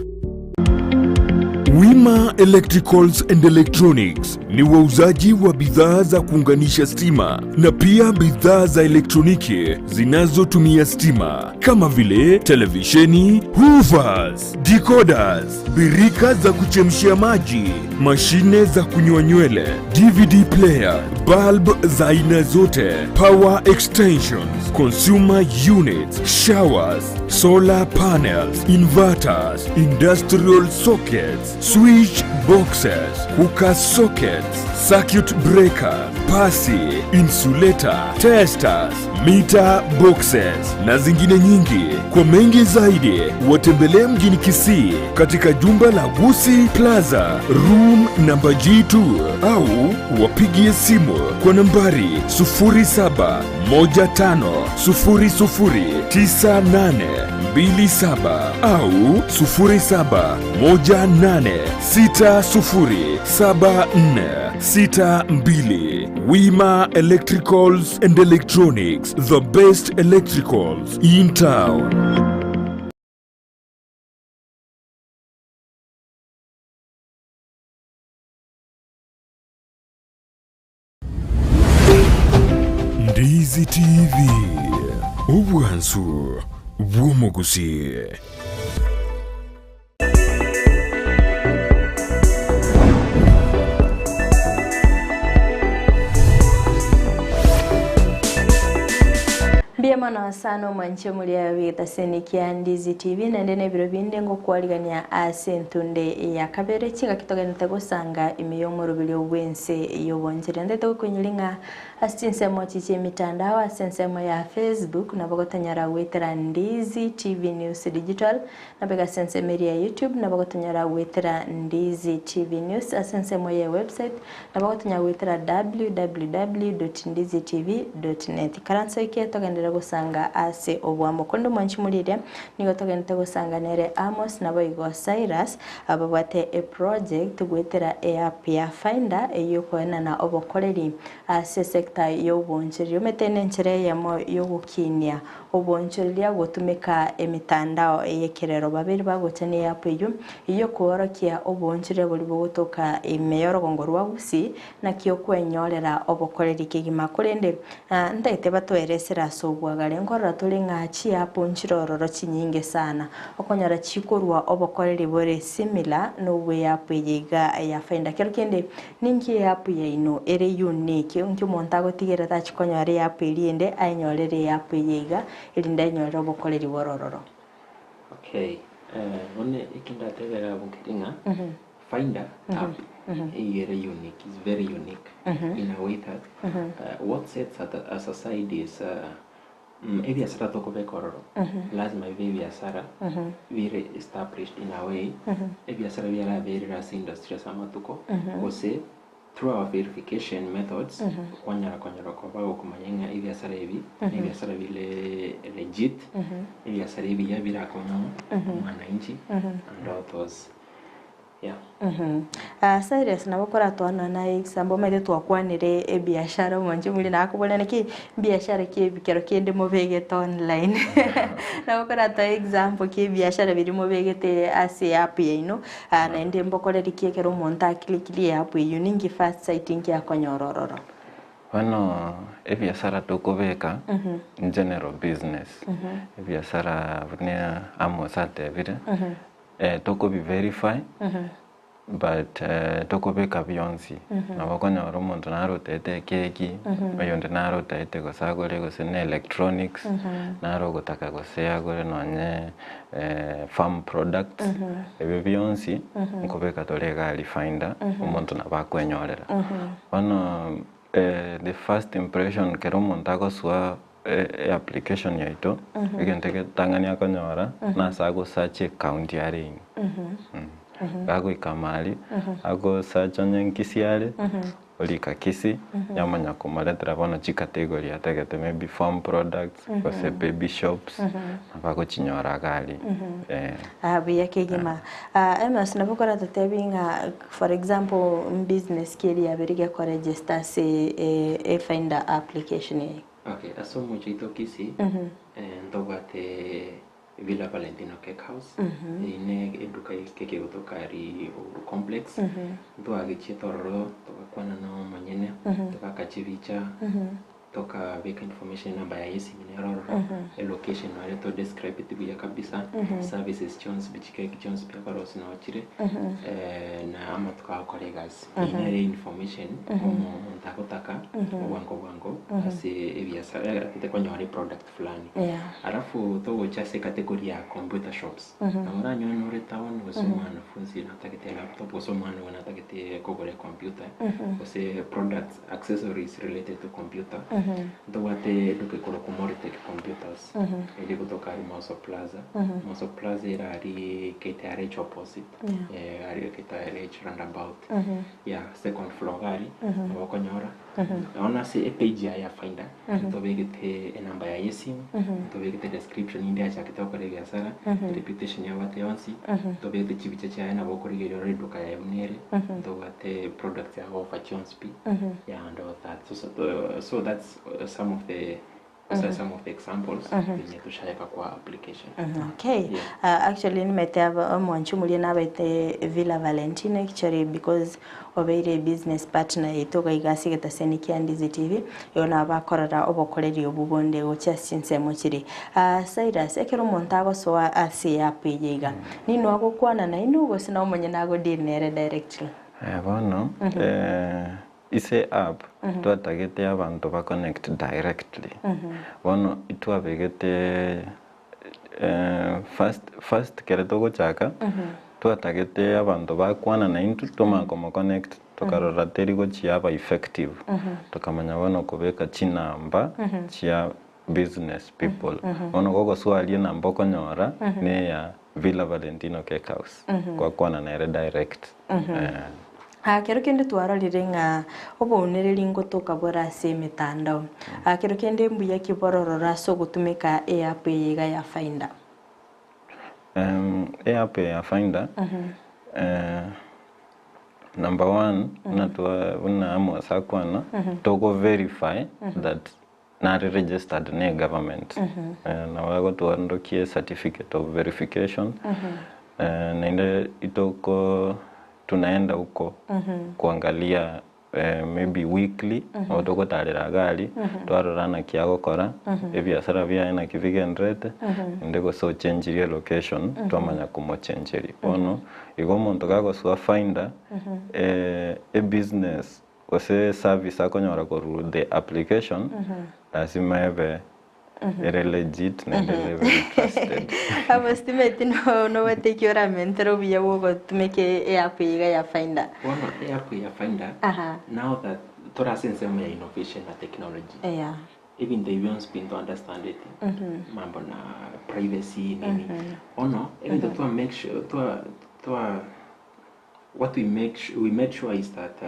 Wima Electricals and Electronics ni wauzaji wa bidhaa za kuunganisha stima na pia bidhaa za elektroniki zinazotumia stima kama vile televisheni, hoovers, decoders, birika za kuchemshia maji, mashine za kunyoa nywele, DVD player, bulb za aina zote, power extensions, consumer units, showers, solar panels, inverters, industrial sockets, switch boxes, cooker sockets, circuit breaker, pasi, insulator, testers, meter boxes na zingine nyingi. Kwa mengi zaidi watembelee mjini Kisii katika jumba la Gusii Plaza room namba G2 au wapigie simu kwa nambari 0715009827 au 0718607462. Wima Electricals and Electronics, the best electricals in town. Ndizi TV, obwansu bw'omugusi. Biema na sana mwanche mulia wita senikia Ndizi TV na ndene biro binde ngo kwaligania asentunde ya kabere chiga kitogenete gusanga imiyomo rubili obwense yobonjere ndete kunyilinga asinsemo chiche mitandao asinsemo ya Facebook na bagotanyara wetera Ndizi TV News Digital na bega sensemeri ya YouTube na bagotanyara wetera Ndizi TV News asinsemo ya website na bagotanyara wetera www.ndizitv.net karanso iketogendera gusanga ase obwamo kondo mwanchi mulire nigo togenete gusanga nere Amos na boigo Cyrus ababwate a project gwetera app ya Finda eyukoena na obokoreri ase sector y'obonjeri metene nchere yamo yogukinia obonjeri ya gutumika emitandao eyekerero babiri bagotene app iyo kuorokia obonjeri buli bogotoka emeyoro ngorwa Gusii na kyo kwenyorera obokoreri kigima kurende ndaite batweresera sobwagare ngorora tuli ngachi app nchirororo chinyinge sana okonyara chikorwa obokoreri bore similar no way app yiga ya Finda kero kende ningi app ya ino ere unique unki montago tigera tachikonyare app iriende ainyorere app yiga irinda inyorero obokoreri borororo. Okay, one ikinda tebera bunkiringa Finda app is unique. It's very unique in a way that what sets us aside is biashara toko bekororo lazima biashara be established in a way biashara biara very ras industry sama tuko ose through our verification methods kwanyara kwa bago kumanyenga biashara hivi biashara vile legit biashara hivi ya bila kono mwananchi and all those. Yeah. Cyrus na bokora twana na example mede twakwanire ebiashara manje muri nakubona neki biashara ki bikero kende mubegete online na bokora ta example ki biashara biri mubegete ase app yino na ende mbokoreri kiekero monta klikili app yuningi fast site ngi akonyorororo wano ebiashara tokobeka in general business ebiashara vune amosate vile toko be verify but toko beka byonsi nabakonya umuntu narotete keki bayonde narotete gosagore gosene electronics naro gotaka gosea gore nonye farm products ebyo byonsi nkobeka tolega Finda umuntu nabakwenyorera ono the first impression kero umuntu agoswa application yaito igenteke tangani akonyora na sago search account yari gago ikamali ago search onye Kisii olika Kisii yamanya kumaletera bono chi category ategete maybe farm products or say baby shops abago chinyora gali abiya kegima Amos na bokora tatebinga for example business kiri abirige ko register se a Finda application ye. Okay, aso mucho ito Kisii ndobate Villa Valentino Cake House ine eduka keke utokari complex ndo agichitororo tokakwana na manyene tokakachivicha toka veka information namba ya yesi mineroro location wale to describe it biya kabisa services Jones bichike Jones pia karosi na wachire na ama tuka colleagues ine information como ntakotaka wango ase biashara kitekwa wale product fulani alafu to chase category ya computer shops amara nyono re town wasoma wanafunzi natakete laptop wasoma wanatakete kogole computer ose products accessories related to computer Ndowate duke kolo commodity computers ili kutoka Amos Plaza Amos Plaza era ari KTRH opposite ari KTRH roundabout second floor ari wakonyora ona se page ya Finda tobegete namba ya yesimu tobegete description india cha kitoko le biashara reputation ya watu yonsi tobegete chibicha cha na bokorigero reduka ya mnere ndowate product ya offer Jones P and all that so that's some of the These are some of the examples yenye tushaweka kwa application. Okay. Actually nimeteva mwanchu muli nabete Villa Valentina actually because obeire business partner itoka igasi getaseni kia Ndizi TV yona abakorera obokoreri obubonde gocha sinse mochiri. Cyrus ekero montago so asi apiyiga. Nino agokwana na inu gosina omonye nago deal nere directly. Bono ise app twatagete abantu ba connect directly. Bono itwabegete first kere togo chaka twatagete abantu bakwana na intu tomakomo connect tokarora teri go chiaba effective tokamanya bono kubeka chinamba chia business people bono gogo swali namba konyora ne ya Villa Valentino Cake House kwa kwana na direct. Kero kende twarorire nga obonereri ngotoka bora se mitandao. Kero kende mbuya kibororora so gutumika app yiga ya Finda. App ya Finda number 1 natwa una Amos akwana to go verify that na registered ne government na wago to ndokie certificate of verification na inde itoko tunaenda huko kuangalia maybe weekly au toko tarira gari twarorana kiago kora ebiasara bya ena kivige ndrete ndego so change location twamanya kumo change ono igo muntu gago so Finda a business ose service akonyora koru the application lazima ebe ere legit na very trusted. Abo estimate no watekiora mentero biya wogo tumeke app yiga ya Finda. One app ya Finda. Now that tora sense ya innovation na technology. Even they won't spin to understand it. Mambo na privacy nini. Ono even to make sure to what we make sure is that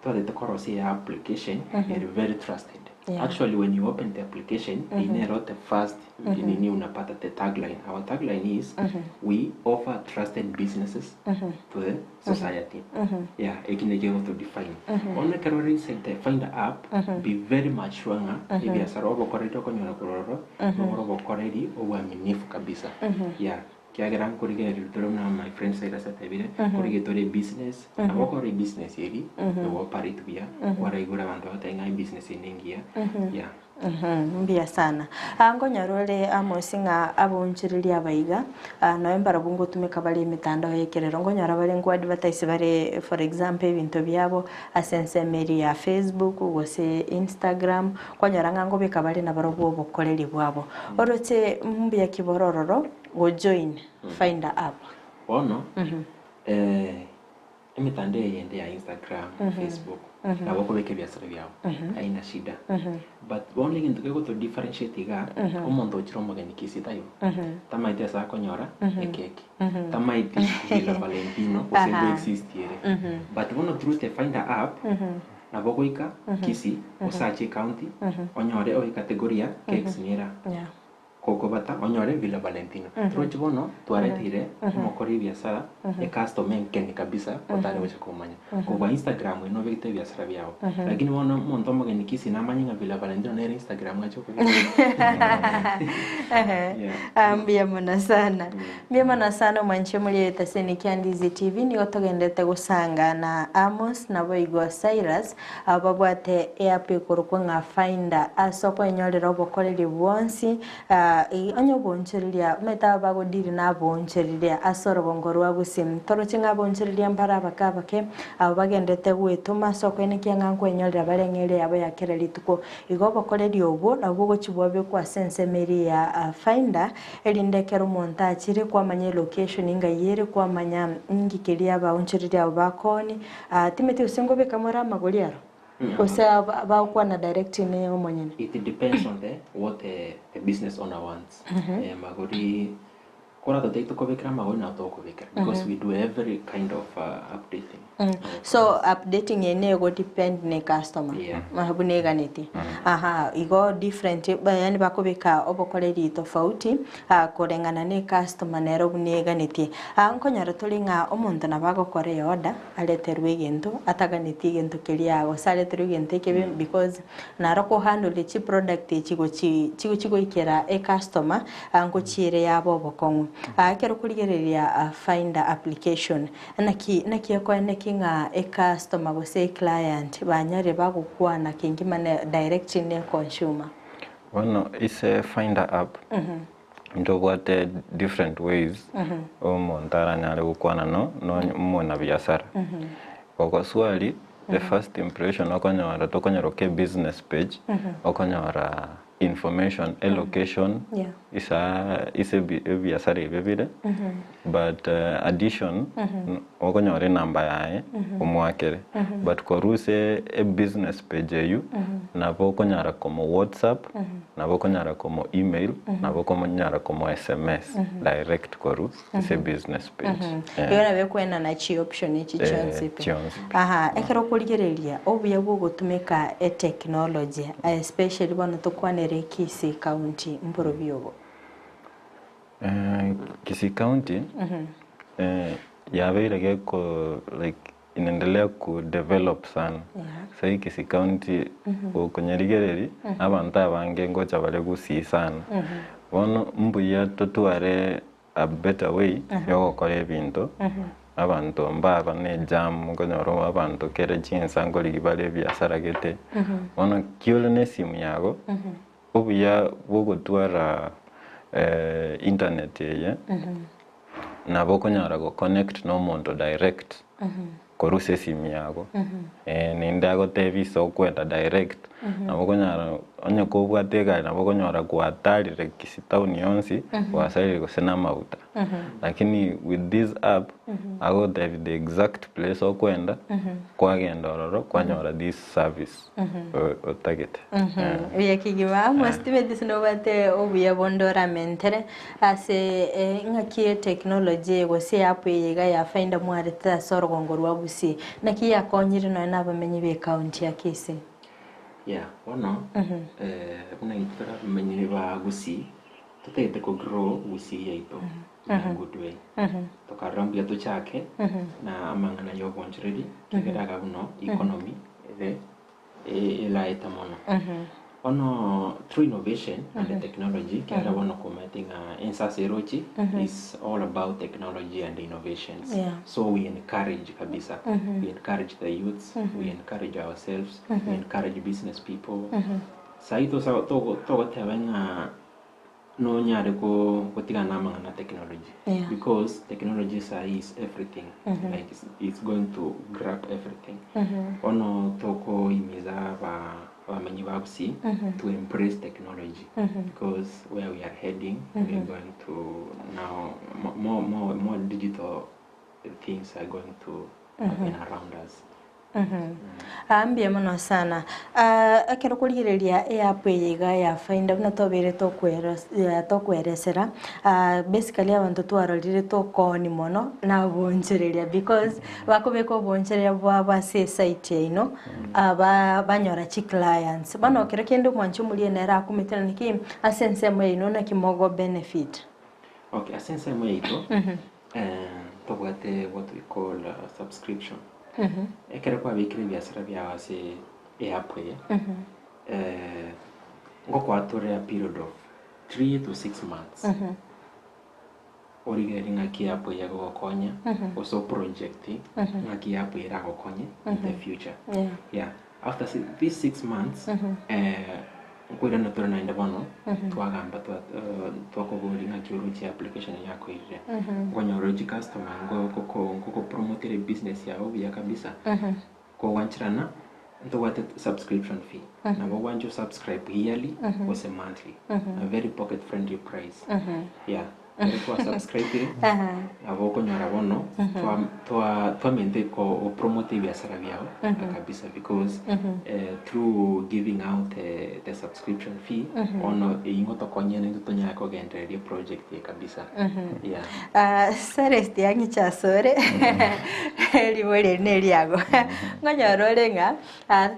the core of the application is very trusted. Actually, when you open the application, they wrote the first unapata the tagline. Our tagline is we offer trusted businesses to the society. Yeah, again they have to define. On the career said the Find app be very much stronger. If you are robo corridor konyora kororo, robo corridor uaminifu kabisa. Yeah. Kiagram kurige na my friends say that ebire kurige tore business aboko re business eri no parit bia wara igura bantu batenga business inengia yeah mbia sana ango nyarole amosinga abonchirili abaiga no embara bungo tumeka bali mitandao yekerero ngo nyara bali ngo advertise bare for example ibintu byabo asense meri ya Facebook gose Instagram kwa nyara ngo beka bali na barobo bokoreri bwabo orote mbia kiborororo go join Find app. Ono imitandao yende ya Instagram, Facebook na wako weke biashara byao haina shida but only nduko to differentiate iga omuntu chiro magani kisitayo tamaite sa konyora ekeki tamaite Villa Valentino osendo exist here but one through the Find app na wako ika Kisii Osachi County onyore o categoria cakes nira koko bata onyore Villa Valentino troche bono tuaretire mokori biashara e customer nkeni kabisa otale wecha kumanya kwa Instagram ino vekite biashara byao lakini bono muntu mogeni Kisii na manyinga Villa Valentino na Instagram ngacho kwa ambia mona sana mbia mona sana mwanche muri etaseni kia Ndizi TV ni otogendete gusanga na Amos na boigo Cyrus ababwate app kurukwa nga Finda asoko enyorera obokoreri bwonsi onyo boncherilia meta bago diri na boncherilia asoro bongorwa busim toro chinga boncherilia mbara bakabake abagendete gwetuma soko ene kyanga kwenyorera barengere yabo yakereri tuko igobo koreri obo nabugo chibwabe kwa sense meri ya Finda elindekero monta chire kwa manye location inga yere kwa manya ngikeria boncherilia bakoni timete usengo be kamera magoliaro Osa ba kwa na direct ne omonyene. It depends on what the business owner wants. Magori kora to take to kovekra magori na to kovekra because we do every kind of updating. So updating ene go depend ne customer mahabune ganeti igo different yani bakobeka obokoreri tofauti kurengana ne customer nero bune ganeti nkonyara tulinga omuntu nabagokore order aleterwe gento ataganeti gento kelia go saleterwe gente kebe because naroko handle chi product chigo ikera e customer ango chire yabo bokongu kero kurigereria Finda application naki ko nekinga e customer go say client banyare bagukwana kingimane direct ne consumer. Well, it's a Finda app. Into what different ways montara nyare ukwana no mona biashara. Kwa swali the first impression okonyora tokonyoroke business page okonyora information location is a biashara ibebire but addition okonyore number yae umwakere but koruse a business page you nabo konyara como WhatsApp nabo konyara como email nabo konyara como SMS direct koru is a business page yona bekwena na chi option ichi chonsipe ekero kurigereria obuya bwo gutumika e technology especially bano tokwanere Kisii County mborobiogo. Kisii County yabeirege ko like inaendelea ku develop sana. Sai Kisii County ukonyerigereri abantu abange ngocha bale Gusii sana. Bono mbuya totuare a better way yo gukora ebintu abantu mbaba ne jam ngonyoro abantu kere chinsa ngoli gibale biashara gete bono kiolo ne simu yago obuya bugotwara internet ye nabo konyara go connect no muntu direct koruse simu yago ninde go TV so kwenda direct nabo konyara onye ko bwatega nabo konyara kwatarire Kisii town yonsi wasaire go sena mauta lakini with this app I go the exact place okwenda kwagenda ororo kwanyora this service o target uya kigiwa mwastime disinobate obuya bondora mentere ase ngakie technology go se app yiga ya Finda mwareta sorogongorwa Gusii nakiya konyiri no nabamenyi be county ya Kisii. Ono una itara bamenyi ba Gusii tutete ko grow Gusii yaito in a good way tokarambia to chake na amangana yo bonchready kigeraga uno economy ilaita mono ono through innovation and the technology kera wono commenting Ense Serochi is all about technology and innovations so we encourage kabisa we encourage the youths we encourage ourselves we encourage business people saito sa to tebenga no nyare ko tigana mangana technology because technology is everything like it's going to grab everything ono toko imiza bamenyi ba Gusii to embrace technology because where we are heading we are going to now more digital things are going to happen around us. Ambia mono sana akero kurigereria app yiga ya Finda na tobere tokweresera basically abantu twarorire tokoni mono na bonchereria because bakobeko bonchereria bwa se site ino banyora chi clients bano kero kendo mwanchu mulie nera akumitana niki asense mwe ino na kimogo benefit. Okay, asense mwe ito tobwate what we call subscription. Ekera kwa bikiri biashara bya se app ye ngoko atore a period of 3 to 6 months origeri ngaki app ye gokonya also projecting ngaki app ye gokonya in the future after these 6 months kwira na tora naenda bono twagamba twakobori ngaki uruchi application yako ire ngonya uruchi customer ngoko promote business yao ya kabisa ko wanchirana ndo wate subscription fee na want to subscribe yearly or monthly a very pocket friendly price twa subscribe abo konyora bono twa mente ko promote biashara byao kabisa because through giving out the subscription fee ono ingo to konyene ndutonya ko gendereria project kabisa Cyrus yangi chasore liwele neliago ngonyora lenga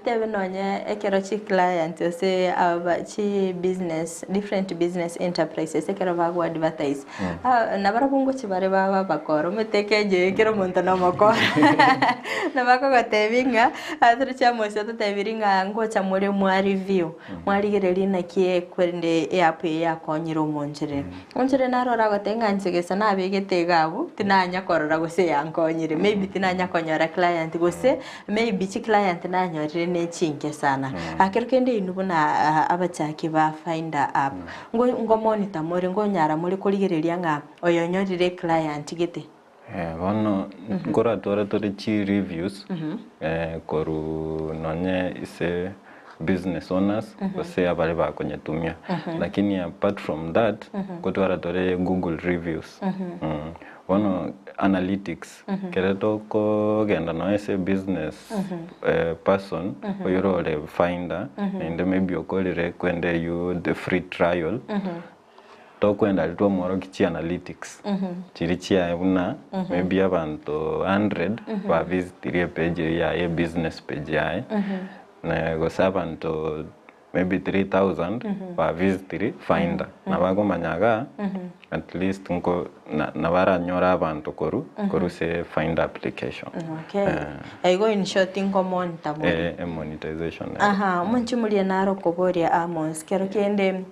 tebe nonye ekero chi client ose chi business different business enterprises ekero bago advertise nabarabungo chibare baba bakoro metekeje ekero muntu no moko nabako gatebinga atrucha mose tutebiringa ngocha muri mwa review mwarigereri nakie kwende app ya konyiro monjere narora gotenga nsegesa nabegete gabu tinanya korora gose yankonyire maybe tinanya konyora client gose maybe chi client nanyorire ne chinke sana akerukende inubuna abachaki ba Finda app ngo monitor muri ngo nyara muri kurigereria nga oyonyorire client gite bono ngora tore chi reviews koru nonye ise business owners ose abale bakonyetumia lakini apart from that kotwara tore Google reviews bono analytics kereto ko genda no ese business person oyurole Finda and maybe okolire kwende you the free trial to kwenda litwa moro kichi analytics chiri chia una maybe abantu 100 ba visit page ya business page ya na go sabanto maybe 3000 ba visit Finda na bago manyaga at least nko na bara nyora abantu koru se Finda application I go in short ingo monitor monetization munchimulie naro koboria Amos kero kende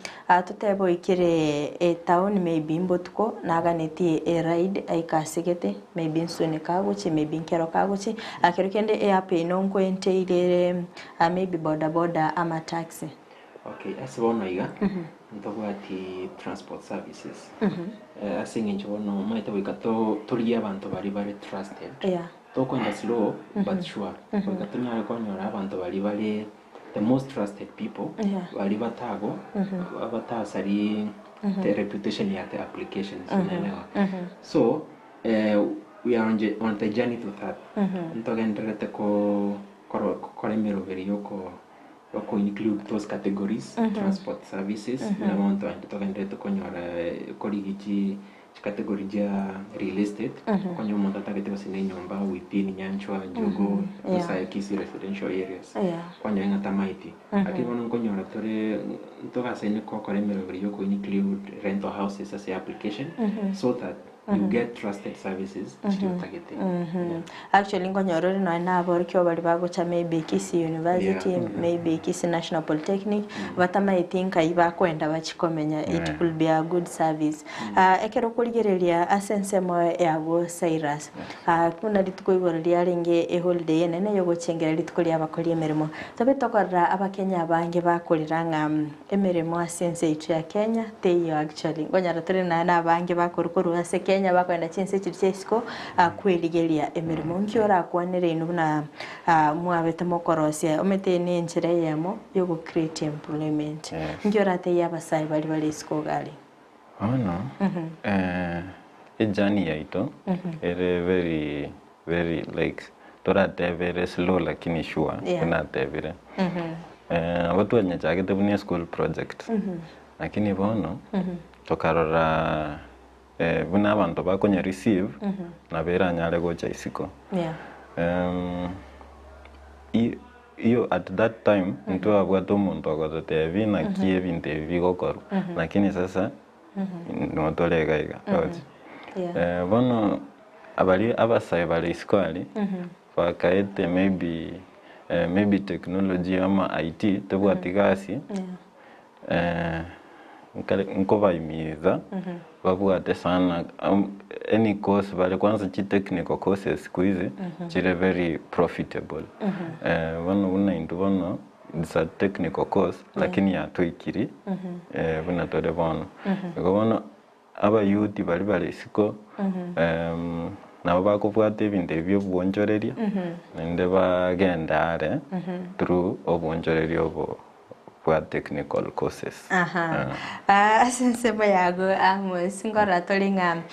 tutebo ikire town maybe mbotko naganeti ride aikasigete maybe nsone kaguchi maybe kero kaguchi akero kende app inonko enteire maybe boda ama taxi. Okay, as one iga ntogwati transport services asingenje bono maite wikato tulia abantu bari trusted to kwenda slow but sure wikatunya konyora abantu bari the most trusted people bari batago abatasari the reputation ya the applications so we are on the journey to that ntogendrete ko koremero veriyoko to include those categories transport services na monto ntogendrete konyora korigichi category ya real estate konyo monto tagete basine nyumba within Nyanchwa Jogo Gusii Kisii residential areas konyo ngata maiti akibono konyora tore ntogasene ko koremero veriyoko include rental houses as a application so that you get trusted services actually ngonyorori no na aborikyo bali bagocha maybe Kisii University maybe Kisii National Polytechnic batama itinka iba kwenda bachikomenya it could be a good service ekero kurigereria asense mo yago Cyrus kuna litukoigoreria ringe holiday nene yo gochengera litukoria abakori emerimo tobe tokora abakenya bange bakoriranga emerimo asense itu ya Kenya teyo actually ngonyara tore na bange bakorukuru ase Kenya bakwenda chinse chirisiko kweligeria emerimo nkiora kwanere inubuna mwabete mokorosia ometene njire yemo yo go create employment nkiora te yabasai bali isko gali ejani yaito ere very like torate very slow lakini sure kuna tevire watu wenye chakete bunia school project lakini bono tokarora buna abantu bakonya receive na bera nyale gocha isiko iyo at that time nto abwato muntu agotote vina kie vinte vigokoro lakini sasa no tolega iga bono abali abasai bali iskali fakaete maybe technology ama IT tebwatigasi nkobaimiza babuate sana any course bale kwanza chi technical courses squeeze chire very profitable una into bono it's a technical course lakini ya twikiri buna tore bono bono aba youth bali siko nabo bakubwate ibintu byo bwonjoreria nende bagenda are through obwonjoreria obo technical courses. Sensebo yago Amos ngora tolinga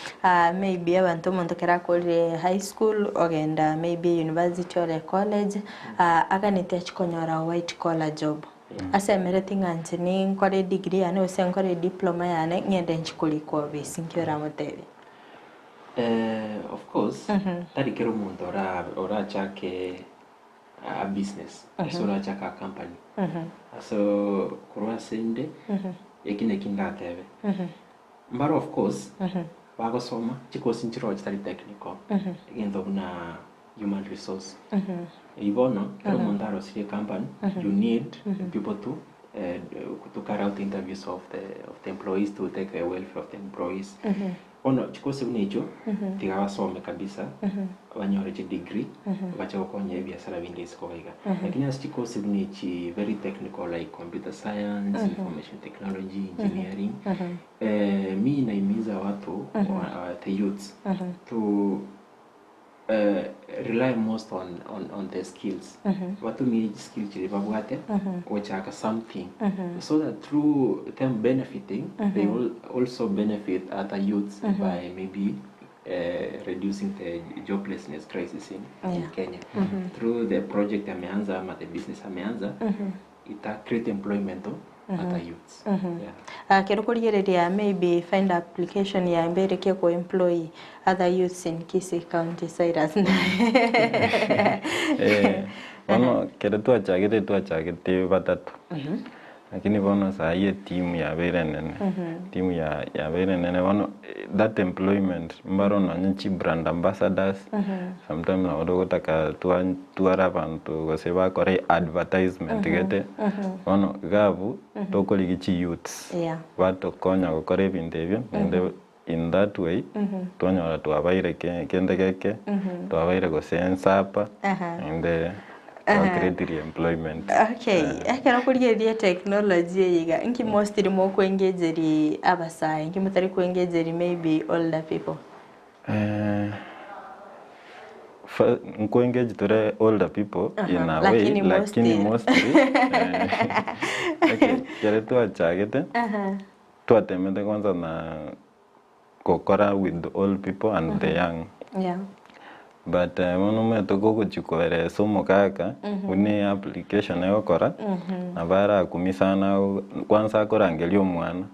maybe abantu muntu kera kuri high school ogenda maybe university or college aganite chikonyora white collar job. Asemere tinganze ni nkore degree ane ose nkore diploma yane ngende nchikuli ko bisinkira mutebe. Of course, tarikero muntu ora chake a business, so ora chake a company. So kurwa sende ekine kinda tebe. But of course, bagosoma chikosi nchiro chitari technical. Gendo na human resource. Ivono kero muntu aro sire company, you need people to carry out interviews of the employees to take the welfare of the employees. Ono chikosi unejo tigawa some kabisa abanyore degree bacha kokonye biashara bindi iskoiga lakini as chikosi unechi very technical like computer science, information technology, engineering. Mi naimiza watu the youths to rely most on their skills. Watu mi skills chilibabwate which are something so that through them benefiting they will also benefit other youths by maybe reducing the joblessness crisis in Kenya. Through the project ameanza ama the business ameanza ita create employment other youths. Kero kurigereria maybe find application ya mbereke ko employ other youths in Kisii County, Cyrus. Ono kero tuachagete batatu. Lakini bono saa hii timu ya bere nene. Timu ya bere nene bono that employment mbaro na nchi brand ambassadors. Sometimes na odo kutaka tuara bantu goseba kore advertisement gete. Bono gabu toko ligichi youths. Bato konya kore bindebyo and in that way tuanyora tuabaire kende keke tuabaire gosensapa and create employment. Okay, ekero kurigeria technology yiga inki mostly mo ko engageri abasai inki mutari ko engageri maybe older people. Nko engage tore older people in a way lakini mostly okay kile tuachagete tuatemete kwanza na kokora with the old people and the young. But monume toko kuchikore somo kaka une application yako kora na bara kumisana kwanza korangelio mwana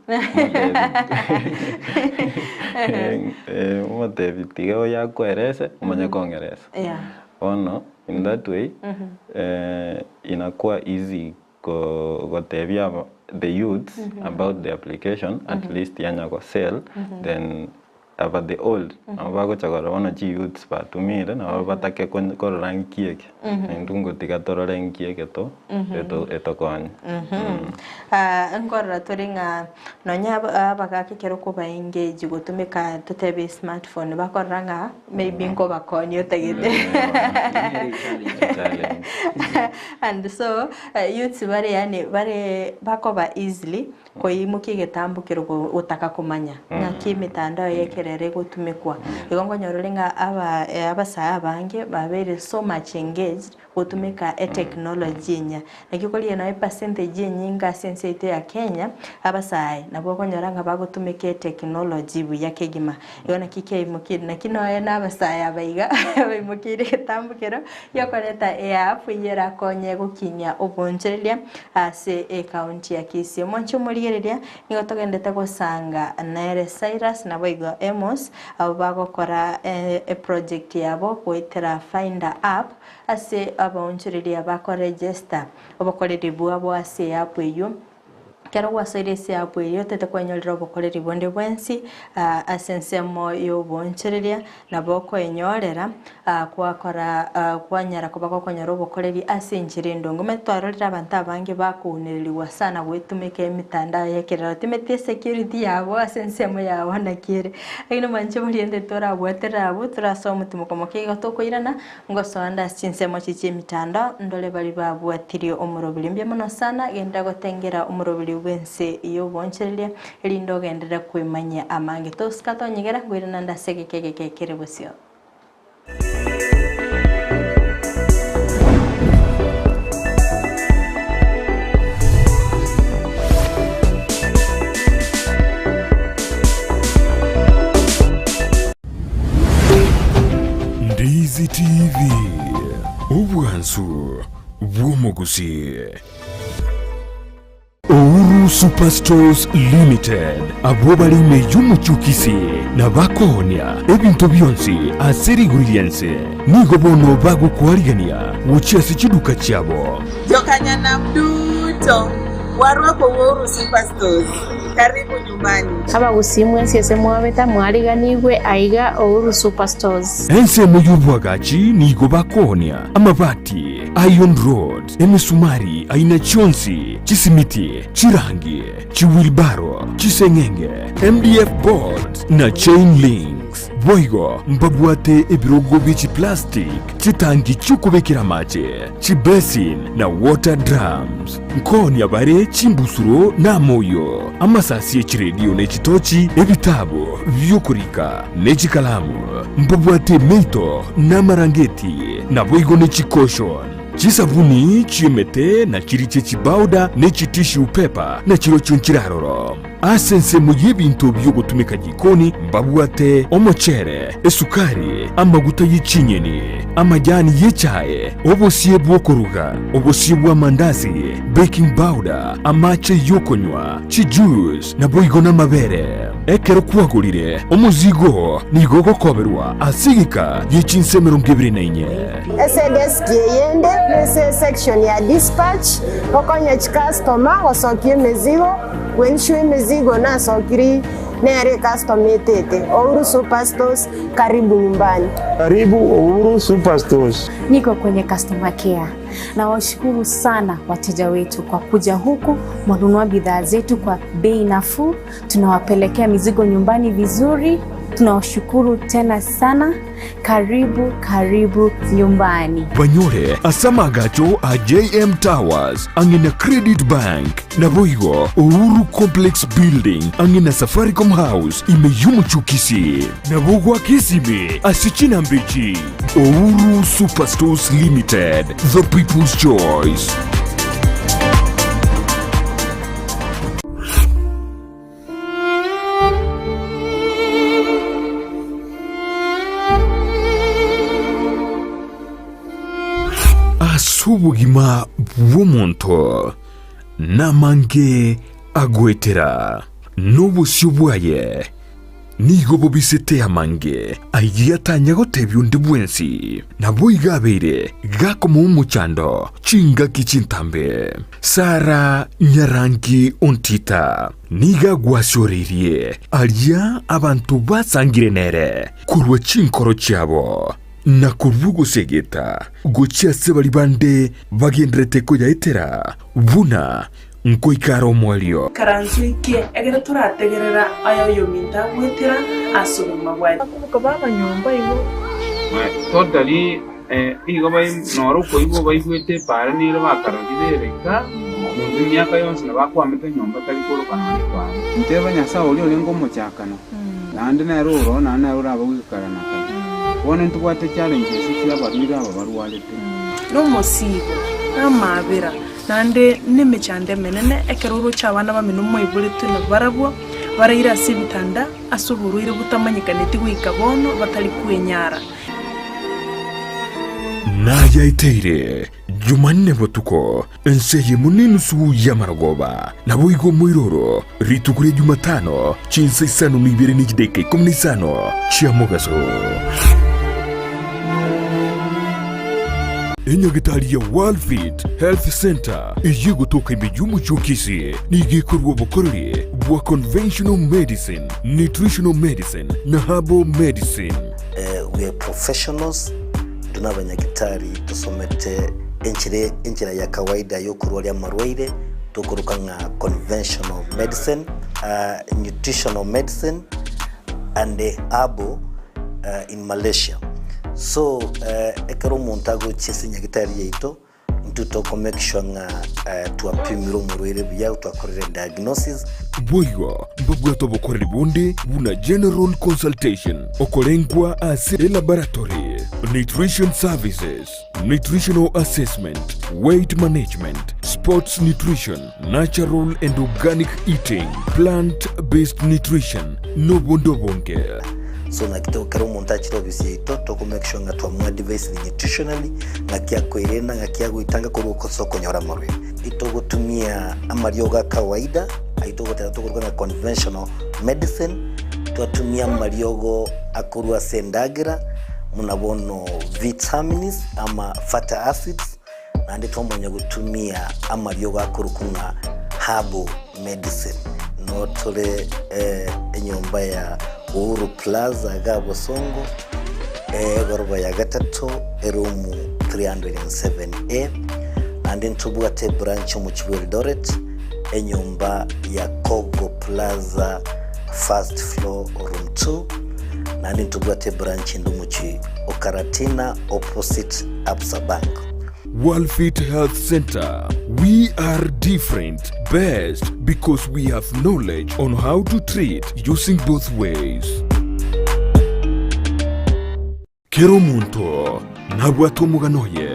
mote vitigo ya kuerese mwenye kongereza ono in that way inakuwa easy kutebia the youths about the application at least yanya ko sell then about the old abago chagora wana chi youths batumire na batake korora nkieke ndungo tigatorora nkieke to etokonya ngorora toringa nonya abagake kero ko ba engage gutumika tutebe smartphone bakoranga maybe ngo bakonyo tagete and so youths bare bakoba easily koimuki getambukiro utaka kumanya ngaki mitandao yekerere gutumikwa igongo nyororenga abasaya bange babere so much engaged gutumika technology nya nakikolie na percentage nyinga sensitive ya Kenya abasaya nabo konyoranga bagutumike technology buya kegima yona kike imukiri nakino na abasaya baiga imukiri getambukiro yokoreta app yera konye gukinya obonjereria ase county ya Kisii moncho murigereria nigo togendete gusanga naere Cyrus na boigo Amos abo bagokora project yabo kwetera Finda app ase abonjereria bako register obokoreri bwabo ase app eyo kero wasoirese app eyo tete kwenyorera obokoreri bonde bwensi asensemo yo bonchereria na boko enyorera kwakora kwanyara kubako konyora obokoreri ase njire ndongo metwarorera abantu abange bakuniririwa sana gwetumike emitandao yekerero timete security yabo asensemo yabo nakire agino manche muriende tora bwetera abo turaso mutumuko mokego tokoirana ngosonda sinsemo chiche mitandao ndole bali babwatiri omurobili mbye muno sana genda gotengera omurobili wense iyo bonchereria lindo gendera kwemanya amange toskato nyigera gwirana ndasegekeke kerebosio. Gusii. Uhuru Superstores Limited abo bali mejumu chukisi na bakohonia ebintu byonsi aseriguriyense nigo bono bagukwarigania wuchasi chiduka cyabo Jokanya na mduto warwa kwa Uhuru Superstores. Karibu nyumbani. Aba gusimwe siese mwabeta mwariganigwe aiga Uhuru Superstores. Ense muyubwagachi nigo bakohonia amabati, iron rod, emisumari aina chonsi, chisimiti, chirangi, chiwilbaro, chisengenge, MDF boards na chain links. Boigo mbabwate ebirogo bichi plastic, chitangi chukubekira mache, chibesin na water drums. Nkoni abare chimbusuro na moyo. Amasasi echiredio nechitochi, ebitabo, vyukurika, nechikalamu. Mbabwate meito na marangeti, na boigo nechikoshon. Chisabuni, chimete na chiriche chibauda nechitishu pepa na chirocho nchiraroro. Asense muyebintu byogutumika jikoni mbabwate omochere, esukari, amaguta y'ichinyeni, amajani y'echaye, obusiye bwokuruga, obusiye bw'amandazi, baking powder, amache yokonywa, chijuice na boigo n'amabere. Ekero kwagulire omuzigo nigo gokoberwa asigika y'echinse 24. SDS yende nese section ya dispatch okonya customer wasokie mezigo wenshu mezigo na sokiri nere customer tete. Uhuru Superstores, karibu nyumbani. Karibu Uhuru Superstores. Niko kwenye customer care na washukuru sana wateja wetu kwa kuja huku mwanunua bidhaa zetu kwa bei nafuu, tunawapelekea mizigo nyumbani vizuri. Tunawashukuru tena sana. Karibu nyumbani. Banyore asamagacho a JM Towers angina Credit Bank na boigo Uhuru Complex Building angina Safaricom House imeyumu chukisi na bogwa kisime asichina mbichi. Uhuru Superstores Limited, the people's choice. Asubugima bw'omuntu namange agwetera n'obusyo bwaye nigo bobisete amange aigiyatanya gotebya undi bwensi nabo igabeire gakoma umuchando chinga kichintambe Sara Nyarangi Ontita niga gwasyorerie alia abantu basangire nere kurwa chinkoro cyabo na kurvugo segeta gochia sebali bande bagendrete ko yaitera buna nko ikaro mwalio karanzwike egera turategerera ayo yominda gwetera asubuma bwari akubuka baba nyomba ibo totally igo bai noro ko ibo bai gwete para ni ro bakarogireka mu myaka yonse nabakwamete nyomba tari ko kana kwa nteba nyasa oli oli ngomo cyakana nande na roro nana roro abagukarana wone ntwate challenge sikira barira babarwalete no musigo amabera nande nemechande menene ekeroro cyabana bamino moyibure tuna barabwo barayira sibitanda asuburu ire butamanyikaneti gwikabono batali kwenyara naya iteire Jumanne botuko Ense munini su yamaragoba nabo igo muiroro ritukure Jumatano chinsa isano nibere nijideke komunisano chiamogaso Enyagitari ya World Fit Health Center iye gutoka imejumbu chukisi nigikorwa bukorere bwa conventional medicine, nutritional medicine na herbal medicine. We are professionals, tunabanyagitari tusomete enchira ya kawaida yo kurwali amarwaire tukuruka nga conventional medicine, nutritional medicine and herbal in Malaysia. So ekero montago chesi nyagitari yeito ntuto make sure nga tuapimiro murwere bya twakorera diagnosis boigo mbabwato bokorera bunde buna general consultation okolengwa as laboratory nutrition services, nutritional assessment, weight management, sports nutrition, natural and organic eating, plant-based nutrition, no bondo bonke. so ngakitokera umuntu akiro bisito to make sure ngatwa mwa device nutritionally ngakia kwirena ngakia guitanga kuruko soko nyora marwe ito gutumia amarioga kawaida aito gutera tukuruka na conventional medicine tuatumia mariogo akurua sendagira munabono vitamins ama fatty acids nandi twamonya gutumia amariogo akurukunga herbal medicine notole enyomba ya Uhuru Plaza Gabo Songo goroba ya gatatu erumu 307A andi ntubwate branch mu Eldoret enyomba ya Kogo Plaza first floor room 2 nandi ntubwate branch ndumuchi Okaratina opposite Absa Bank. Worldfit Health Center. We are different, best because we have knowledge on how to treat using both ways. Kero muntu nabwato muganoye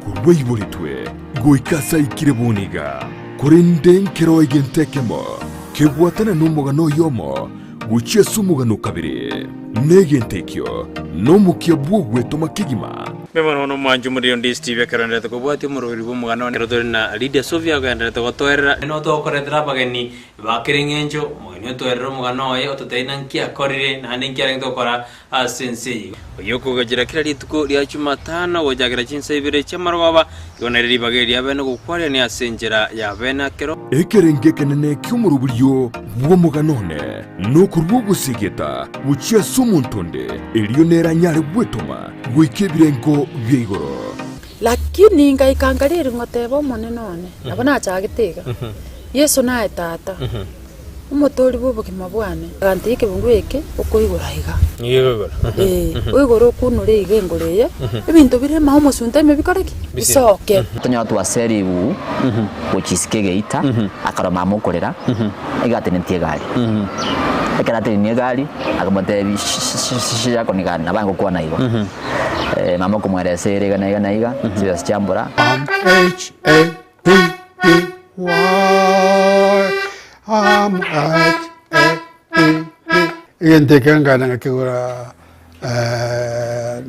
kurweiburitwe goikasa ikirebuniga kurinden kero igentekemo kebwatana numugano yomo guchia sumugano kabiri negentekyo nomukia bwogwe tomakigima. Memang ono manju muri Ndizi TV karanda to kubati muri bumugano ne na Lydia Sofia karanda to toera no to korendra bageni bakirengenjo mo to erro mugano ye ototeina nkia korire na nkia to kora asense yoko gajira kirali tuko lya Jumatano wojagira chinse ibire chamarwaba yonereri bageri abene gukware ni asenjera ya bena kero ekerenge kenene kyumuruburyo bwomuganone no kurwugusigeta buchia sumuntonde elionera nyare bwetoma bwikibirengo byigoro lakini ngaikangarira ngotebo monenone abana achagitega Yesu nae tata umutori bubu kimabwane gantike bungweke ukoigora higa yego uigoro kunure igengoreye ibintu bire maho musunta mebikoreki bisoke tonya watu waseri u Kisii akaroma amukorera igatenentie gari ekaratenentie gari akamote shisha konika nabango kwa naigo mama kumwerese iga naiga sio sichambura Igentekanga ngakigura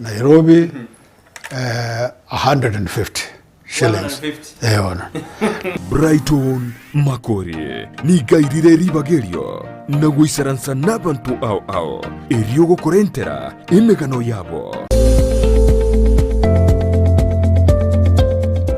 Nairobi 150 shillings. Brighton Makori ni gairire ribagerio na guisaransa nabantu ao eriogo korentera emegano yabo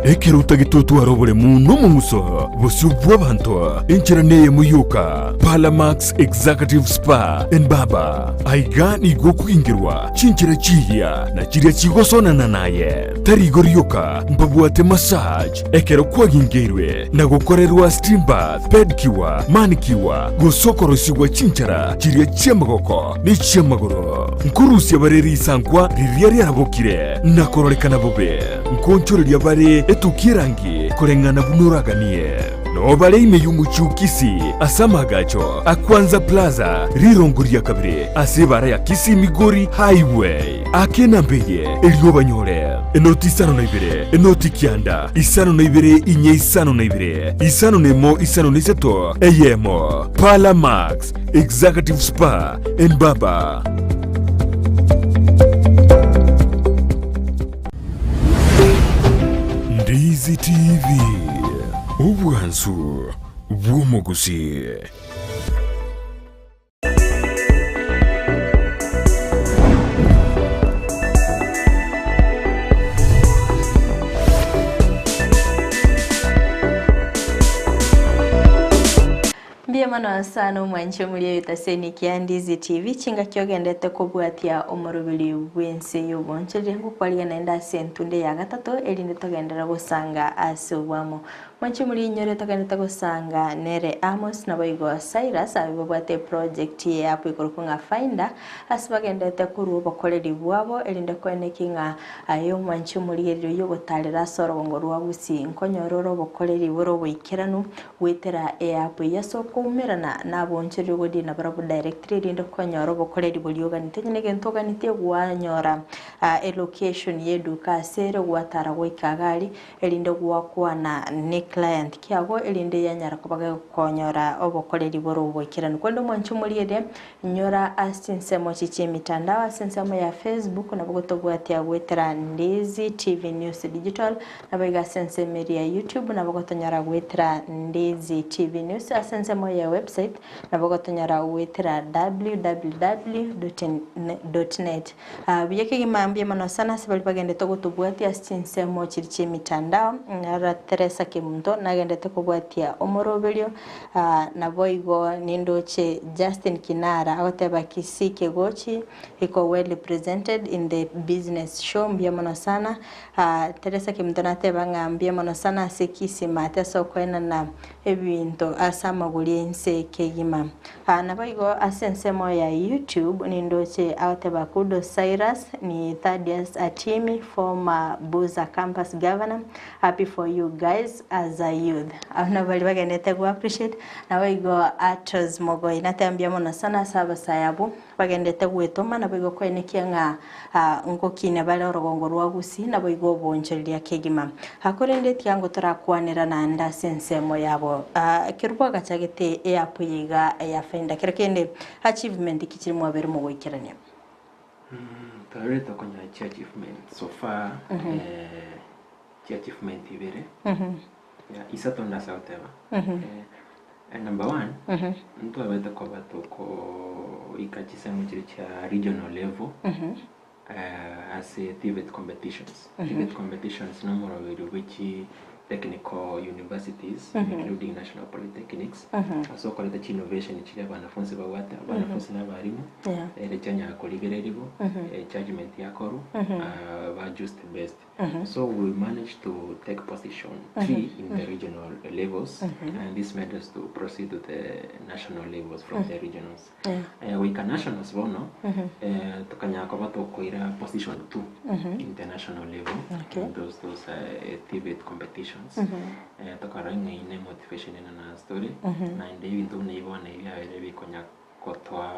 ekeruta gitutu arobole muno mumuso busubwa bantu enchiraneye muyuka Palamax Executive Spa and Baba aigani goku ingirwa chinchira chihia na chiria chigosona naye tarigoryoka mbabwate massage ekero kwagingirwe na gukorerwa steam bath pedicure manicure gusokorosigwa chinchara chiria chiamagoko ni chiamagoro nkurusi abareri sankwa ririari arabokire na kororekana bobe nkonchoreria bare etukirangi korengana bunuraganie no bare imeyumuchu Kisii asamagacho akwanza plaza rirongoria kabire asebara ya Kisii Migori highway akena mbeye eliobanyore enoti isano na ibere enoti kianda isano na ibere inye isano na ibere isano nemo isano niseto eyemo Palamax Executive Spa and Baba. Ndizi TV ubwansu bw'umuguzi. Mano sana umwanche muri yutaseni kia Ndizi TV chinga kyogendete kubwatia omurubiri wense yobonchire ngukwaliga naenda sentunde ya gatatu elinde togendera gusanga asubwamo mwanche muri nyore togendete gusanga nere Amos na boigo Cyrus abibwate project ya apo ikorukunga Finda asibagendete kuru bokoreri bwabo elinde kwenekinga ayo mwanche muri eryo yogotarira soro ngorwa Gusii nkonyororo bokoreri boro boikeranu wetera app yasoko merana na bonchero godi na barabu directory rindo konyoro bokoreri bolioga nitenye gentoga nitie gwanyora location yedu ka sero gwatara goikagari elinde gwakwa na client kiago elinde yanyara kubaga konyora obokoreri borobo kirani kwendo mwanchu muriede nyora asinsemo chiche mitandao asinsemo ya Facebook na bogotobwati agwetera Ndizi TV News Digital na bega sensemo ya YouTube na bogotonyara gwetera Ndizi TV News asinsemo ya website na bogotonyara gwetera www.net biyeke gimambye mano sana sibali bagende togotobwati asinsemo chiche mitandao ara Teresa Kimundo nagendete kubwatia omoroberio na boigo nindoche Justin Kinara agoteba Kisii kegochi iko well represented in the business show mbia mono sana Teresa Kimundo nateba ngambia mono sana sekisi mateso kwena na ebinto asama guli Ense kegima na boigo asensemo ya YouTube nindoche agoteba kudo Cyrus ni Thaddeus Atimi former Buza campus governor. Happy for you guys as a youth. Abana bali bagenete go appreciate na bigo Atos mogo inatambia mono sana saba sayabu bagendete gwetoma na bigo kwenekia nga ngokine bale orogongo rwa Gusii na bigo bonchelia kegima hakorende tiango turakwanira na nda sensemo yabo kirwa gachagete yapuyiga ya Finda kirekende achievement ikiri mu abere mu gwikirania Tareta konya achievement so far achievement ibere isatonda sauteba number 1 mtu aweza kwa batoko ikachisemo chiri cha regional level as a TVET competitions TVET competitions no more which technical universities including national polytechnics so kwa the innovation chiri abanafunzi bawata abanafunzi n'abarimu chanya koligereribo judgment yakoru ba just best so we managed to take position 3 in the regional levels and this made us to proceed to the national levels from the regionals we can nationals bono tukanya kwa batokoira position 2 international level those TVET competitions tokaranga ine motivation na story na ndio ndio naibona ile bikonya kotwa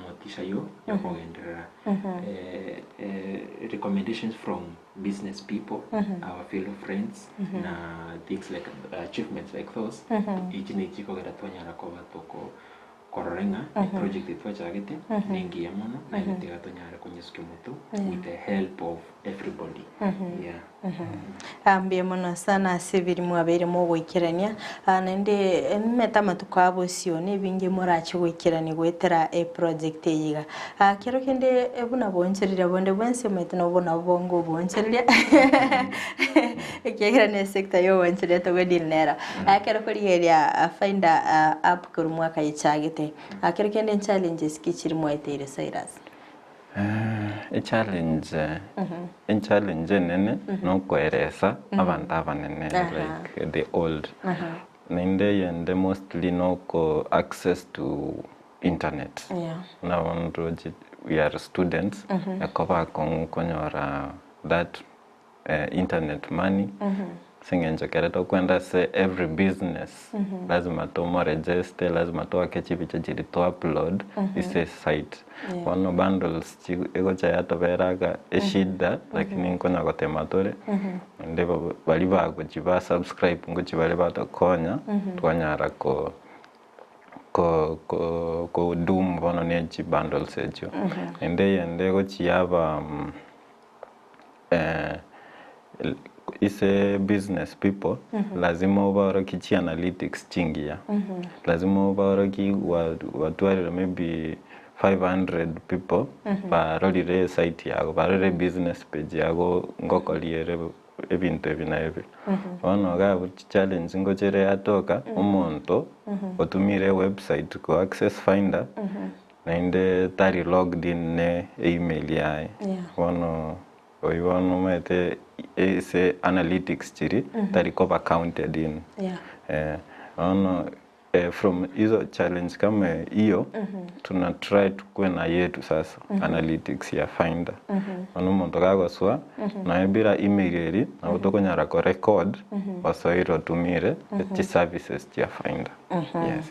motisha yo yakogendera recommendations from business people our fellow friends na things like achievements like those ichine chikogera twanyara kwa batoko kororenga project itwachagete nengi yamono na ntiga tonyara kunyesuke mutu with the help of everybody ambie mono sana siviri mwabere mu gwikirania nende metama tukabo sione binge morachi gwikirani gwetera a project yiga kero kende ebuna boncherira bonde bwense metano bona bongo boncherira ekera ne sector yo boncherira to godinera kero korigeria Finda app kuru mwaka yichagete kero kende challenges kichiri mwaitire Cyrus a challenge nene no kweresa abantu abanene like the old ninde yende mostly no ko access to internet now we are students akoba konyora that internet money singenje kereto kwenda se every business lazima to register lazima to akechibi chiri to upload is a site one bundles ego cha yato beraga eshida lakini nkonya gotematore ndebo bali bago chiba subscribe ngo chibale batokonya twanyara ko doom bono ne chi bundles ejo ende go chiaba is a business people lazima ubaro kichi analytics chingia lazima ubaro ki watu maybe 500 people barorire site yago barore business page yago ngokoliere ebintu ebinaebe ono ga challenge ngochere atoka umuntu otumire website ko access Finda nainde tari logged in ne email yae ono oiwano mete ese analytics chiri tari cover counted in ono from hizo challenge kama hiyo tuna try tukue na yetu sasa analytics ya Finda ono muntu gagoswa na ebira email eri na utokonyara ko record basoiro tumire ti services ya Finda Yes.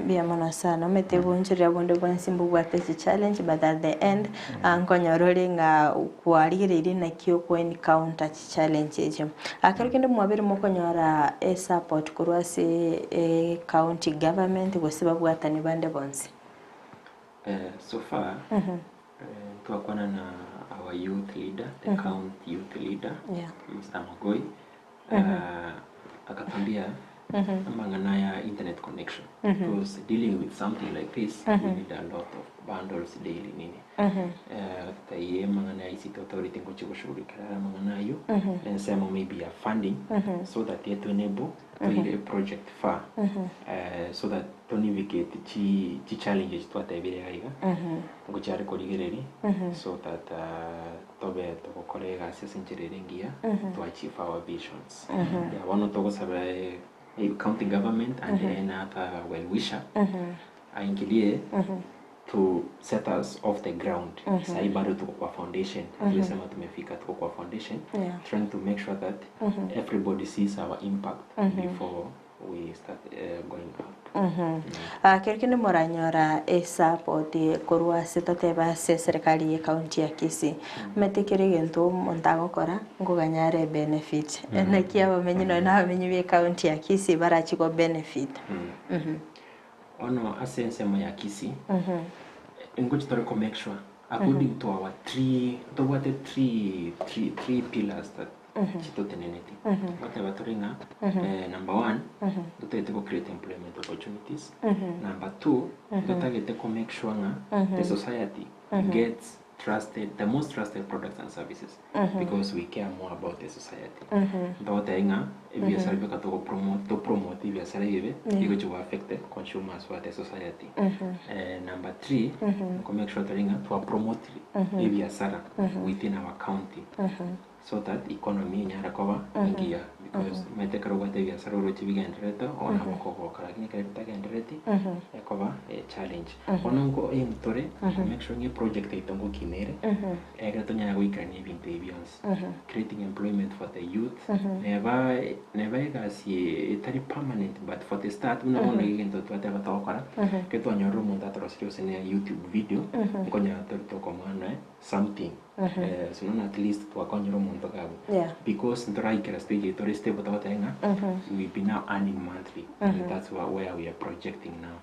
Bia mono sana mete bunchira bonde bwansimbu bwate challenge but at the end nkonyorore nga kwalirire na kyo ko encounter challenge ejo akarikende mwabere mukonyora support kurwase county government gosiba bwatani bande bonse so far tuakwana na our youth leader, the county youth leader, Mr. Magoi, akatambia mangana ya internet connection because dealing with something like this we need a lot of bundles daily nini taye mangana ya ICT authority ngochi kushughulika mangana yo and some maybe a funding so that they to enable to a project far so that to navigate chi challenges to atabire aiga ngochi ari koligereri so that tobe to kolega asesinjirengia to achieve our visions one to go sabe county government and then other well-wisher aingilie to set us off the ground. Sai bado tuko kwa foundation. Tulisema tumefika tuko kwa foundation. Trying to make sure that everybody sees our impact before we start going out. Kirikini moranyora support korwa sitoteba serikali ya county ya Kisii. Metekere gento montago kora ngoganyare benefit. Na kia bamenyi no na bamenyi be county ya Kisii barachiko benefit. Ono asense mo ya Kisii. Ngochi to make sure according to our three pillars that chito teneneti. Whatever toringa number 1 to create employment opportunities. Number 2 to make sure the society gets the most trusted products and services because we care more about the society. If you are to promote if you are because you affect the consumers or the society. Number 3 to make sure to promote if you are within our county so that economy nyara cover ingia because meteka rogate vya saroro chibiga endereta ona mukoko karakini karita endereti cover a challenge onongo intore make sure nge project itongo kinere ega tonya goikani binte bions creating employment for the youth never gasi etari permanent but for the start una ona gento twate batokora ke tonyoro monta trosio ne YouTube video konya to komana something so not at least to akonyoro monto gabu because ntorai kera stage to reste botatenga we be now earning monthly and that's where we are projecting now.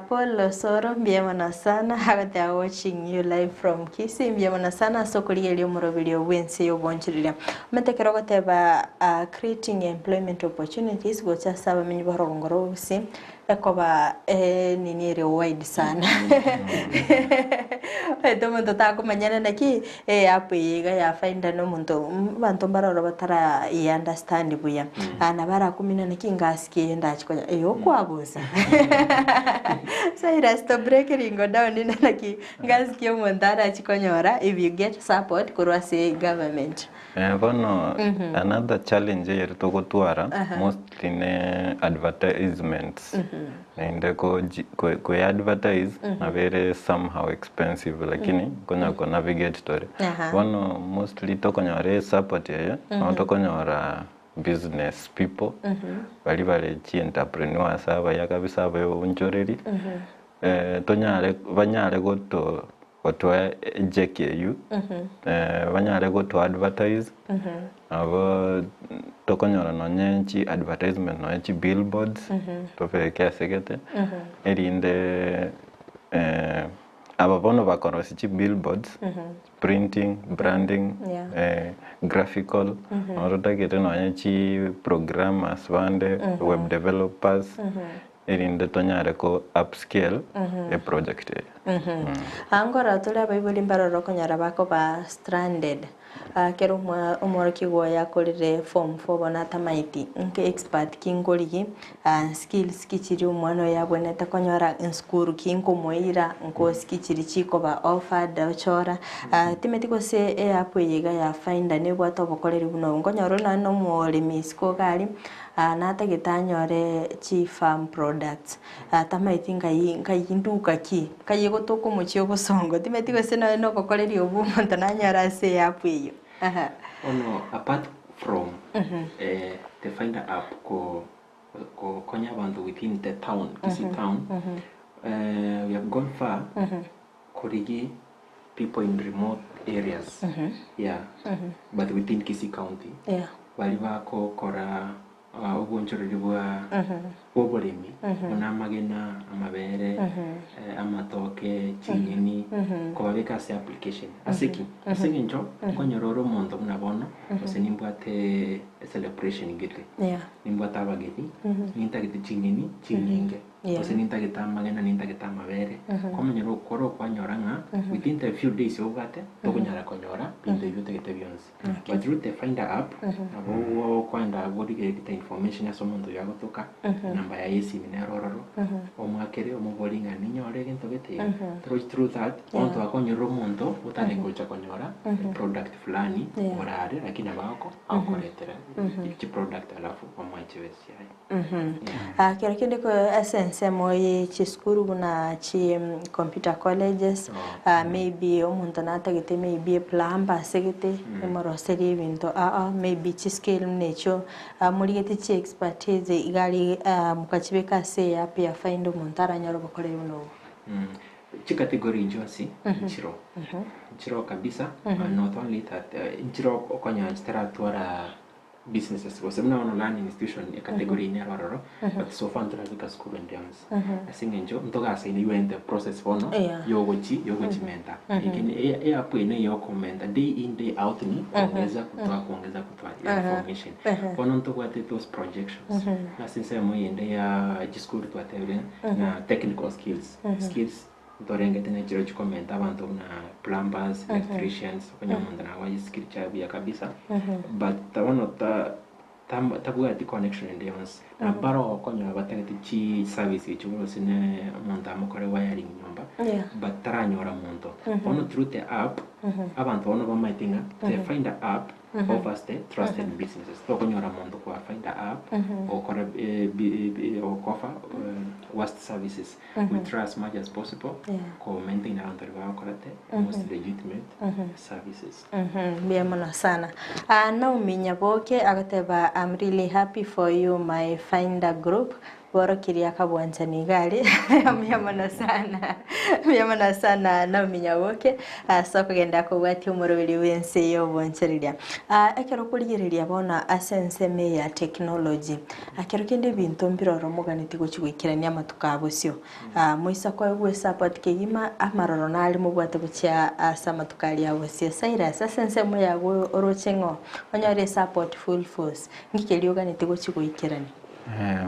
Paul Soro mbiemana sana hagati watching you live from Kisii mbiemana sana sokoliye lyo murobelyo wense yo bonchirira metekero goteba creating employment opportunities gocha saba menyi barongoro usi ekoba nini wide sana edo muntu takumanyana naki apo yiga ya Finda no muntu bantu baroro batara I understand buya ana bara kumina naki ngaski ndachikonya okwabuza Cyrus to break ringo down in naki ngaski omondara chikonyora if you get support kurwase government. Another challenge here to go to mostly ne advertisements. And go advertise na very somehow expensive lakini konya ko navigate story. One mostly to konya support here to konya business people bali chi entrepreneurs aba yakabisa aba unchoreri tonyale banyale go to JKU banyale go to advertise abo to konya no nyenchi advertisement no nyenchi billboards to feke segete erinde ababono bakorosi chi billboards printing branding graphical orotagete no nyenchi programmers bande web developers erinde tonyare ko upscale a project angora tole baibuli mbaroro konyara bako ba stranded kero umoro kigoya kolire form 4 bona tamaiti nke expert kingoligi skills kichiri umwana yaboneta konyora in school kinko moira nko skichiri chiko ba offered ochora timetiko se apo yiga ya Finda ne bwato bokolere buno ngonyoro na no mole misko gali nata getanyore chi farm products tamaiti ngai nduka ki kayigo toko mochio bosongo timetiko se no bokolere obu montananyara se apo iyo apart from the Finda app ko konya bantu within the town, Kisii town. We have gone far. Kurigi people in remote areas. Yeah. But within Kisii County. Yeah. Waliba ko kora ubunchuriri bwa uburimi unamagena amabere amatoke chinyeni kubabika se application asiki njo konyororo mondo munabona ose nimbwate celebration gite nimbwata abageni nintagite chinyeni chinyinge ose nintagita magena nintagita amabere komonyoro koro kwanyoranga within the few days yogate tokunyara konyora binde yutagite byonse but through the Finda app abo kwanda bodige information ya somuntu yagotoka namba ya yesi minerororo omwakere omubolinga ninyore gento gete through that onto akonyoro muntu utane kucha konyora product fulani orare lakini abako akoretera iki product alafu omwachewesi yayi kero kende ko essence moye chiskuru na chi computer colleges maybe omuntu natagete maybe plumber segete emoroseri bintu maybe chi skill necho muri chi expertise igali mukachibeka se ya pia find umuntu aranyaro bakore yuno chi category njosi nchiro kabisa not only that nchiro okonya stratwara businesses was na online institution a category in error but so far ndravika school and dance asingenjo ntoga saini you in the process for no yogochi menta ikini app ine yo comment day in day out ni kuongeza kutoa information kono ntogwa those projections na since mo yende ya school to atevre na technical skills Torenge tena chiro chikomenta abantu na plumbers, electricians, kwenye mondana wa skill chabi ya kabisa. But tawono tabuga ti connection endurance. Na baro kwenye batagati chi service chulo sine monta mukore wiring nyumba. But taranyora monto. Ono through the app, abantu ono bamaitinga, they find the app offers the trusted businesses. So kwenye ramondo kwa find the app or cover worst services. We try as much as possible to maintain our most legitimate services. Biamana sana. Now minyaboke agateba I'm really happy for you my Finda group. Boro kiria kabwanja ni gari miyamana sana na minyaboke so kugenda ko bwati umurubiri wense yo boncheriria akero kurigiriria bona asense me ya technology akero kende bintu mbiroro muganiti guchigwikirania amatukabusyo muisa kwa gwe support kegima amaroro nali mubwate bucia asamatukali abusyo Cyrus asense mo ya orochengo onyore support full force ngikeli uganiti guchigwikirania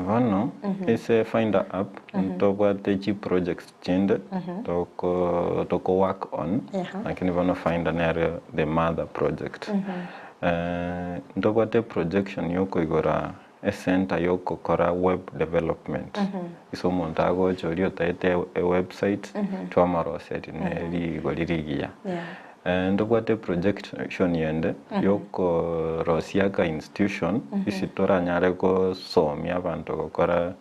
Vano, is a Finda app, toko techi projects chinde, toko work on, lakini vano Finda nere the mother project. Toko te projection yoko igora center yoko kora web development. Iso montago chorio taite a website tuamaro set neri golirigia. Ndoko te projection yende yoko rosiaka institution isitora nyare ko somi abantu gukora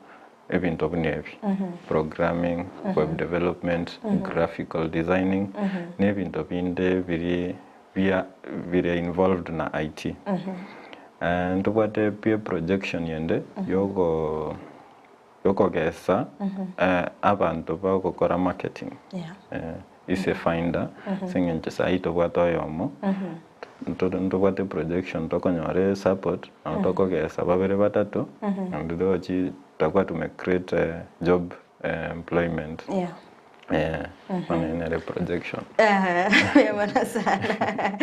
ebintu bunebi programming web development graphical designing nebintu binde biri involved na IT ndoko te peer projection yende yoko gesa abantu bagukora marketing is a Finda singing saito bwato yomo ntobwate projection tokonyore support na tokogesa babere batatu ndio chi takwa to create job employment manene projection yamana sana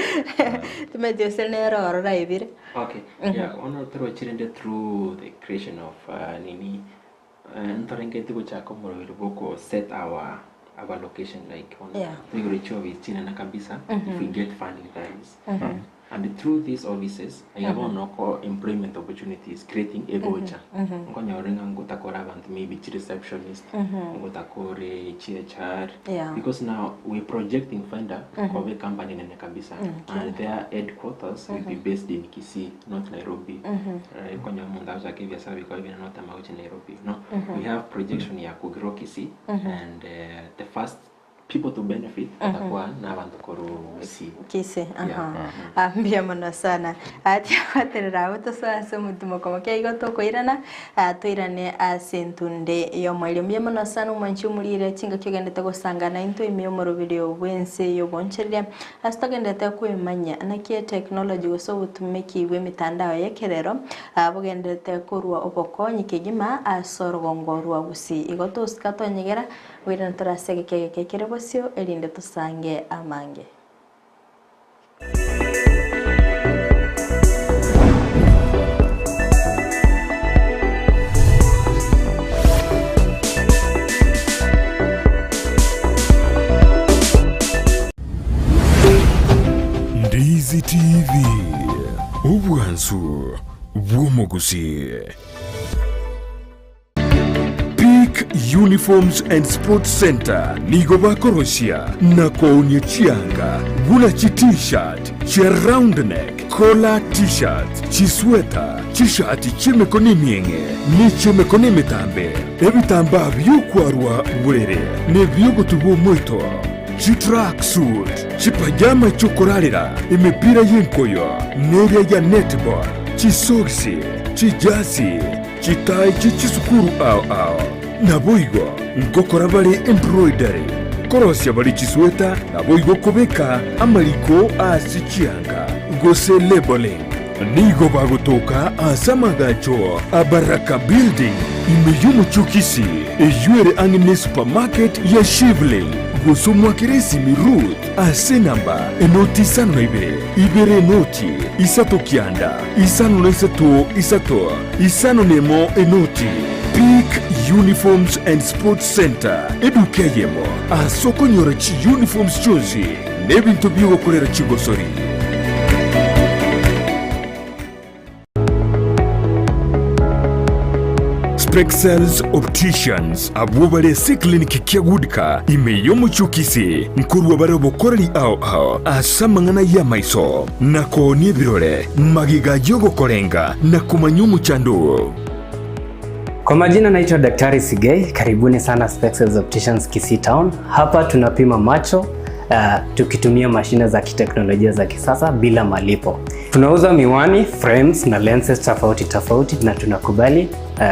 tumejioselera orora ibire okay ono through chirende through the creation of nini ntorengeti kuchako murubiri boko set our location like on we reach over China na kabisa if we get funding that is and through these offices I have no employment opportunities creating a voucher ngonya orenga ngutakora abantu maybe receptionist ngutakore HR because now we projecting Finda for a company in kabisa and their headquarters will be based in Kisii not Nairobi ngonya munda za kivya sabi kwa hivyo not amauchi Nairobi no we have projection ya kugrow Kisii and the first people to benefit atakuwa na abantu koru Kisii ambia mono sana ati aterera utosa mutumo como que igo to koirana toirane asentunde yo mwali mbia mono sana umanchu mulire chinga kyogendete gusangana into imyo murubiro wense yo boncherire astogendete kwimanya nakie technology goso butumeki we mitandao yekerero abogendete kurwa obokonyi kigima asorgongorwa Gusii igo to skatonyegera wira ntorasege kekekere bosio elinde tusange amange. Ndizi TV ubwansu bw'omuguzi. Uniforms and Sports Center nigo bakoroshia na kuonya chianga gula chi t-shirt chi round neck collar t-shirt chi sweater chi shati chi mekoni mienge ni chi mekoni mitambe ebitamba byukwarwa burere ne byogutubo muito chi track suit chi pajama chokorarira imipira y'inkoyo n'eria ya netball chi soksi chi jasi chi tai chi sukuru ao naboigo nkokora bali embroidery korosya bali chisweta naboigo kubeka amaliko asichianga gose labeling nigo bagutoka asamagacho abaraka building imeyumu chukisi ejuere angine supermarket ya Shivling gosumwa kiresi mirut asenamba enoti sano ibere noti isato kianda isano na isato isano nemo enoti Peak Uniforms and Sports Center edukeyemo asokonyora chi uniforms chonzi nebintu byo gukorera kigosori. Spexels Opticians abubale clinic kyagudika imeyo muchukisi nkuru wabare bokoreri ao asamangana ya maiso nako nibirore magiga jogo korenga na kumanyumu chandu. Kwa majina naitwa Daktari Sigei, karibuni sana Spexels Opticians Kisii Town. Hapa tunapima macho tukitumia mashine za kiteknolojia za kisasa bila malipo. Tunauza miwani, frames na lenses tofauti na tunakubali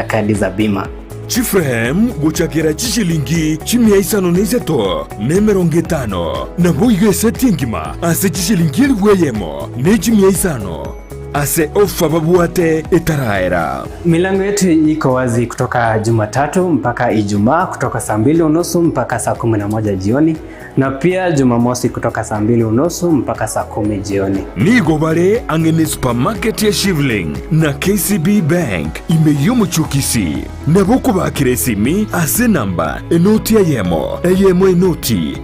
kadi za bima. Chiframe guchakira chishilingi chimia isano neiseto nemeronge tano na boiga setingima ase chishilingi elweyemo ne chimia isano ase ofa babuate etaraera. Milango yetu iko wazi kutoka Jumatatu mpaka Ijumaa kutoka saa 2:30 mpaka saa 11 jioni na pia Jumamosi kutoka saa 2:30 mpaka saa 10 jioni. Nigo bare angene supermarket ya Shivling na KCB Bank imeyumu chukisi na boko bakiresimi ase namba enoti yemo enoti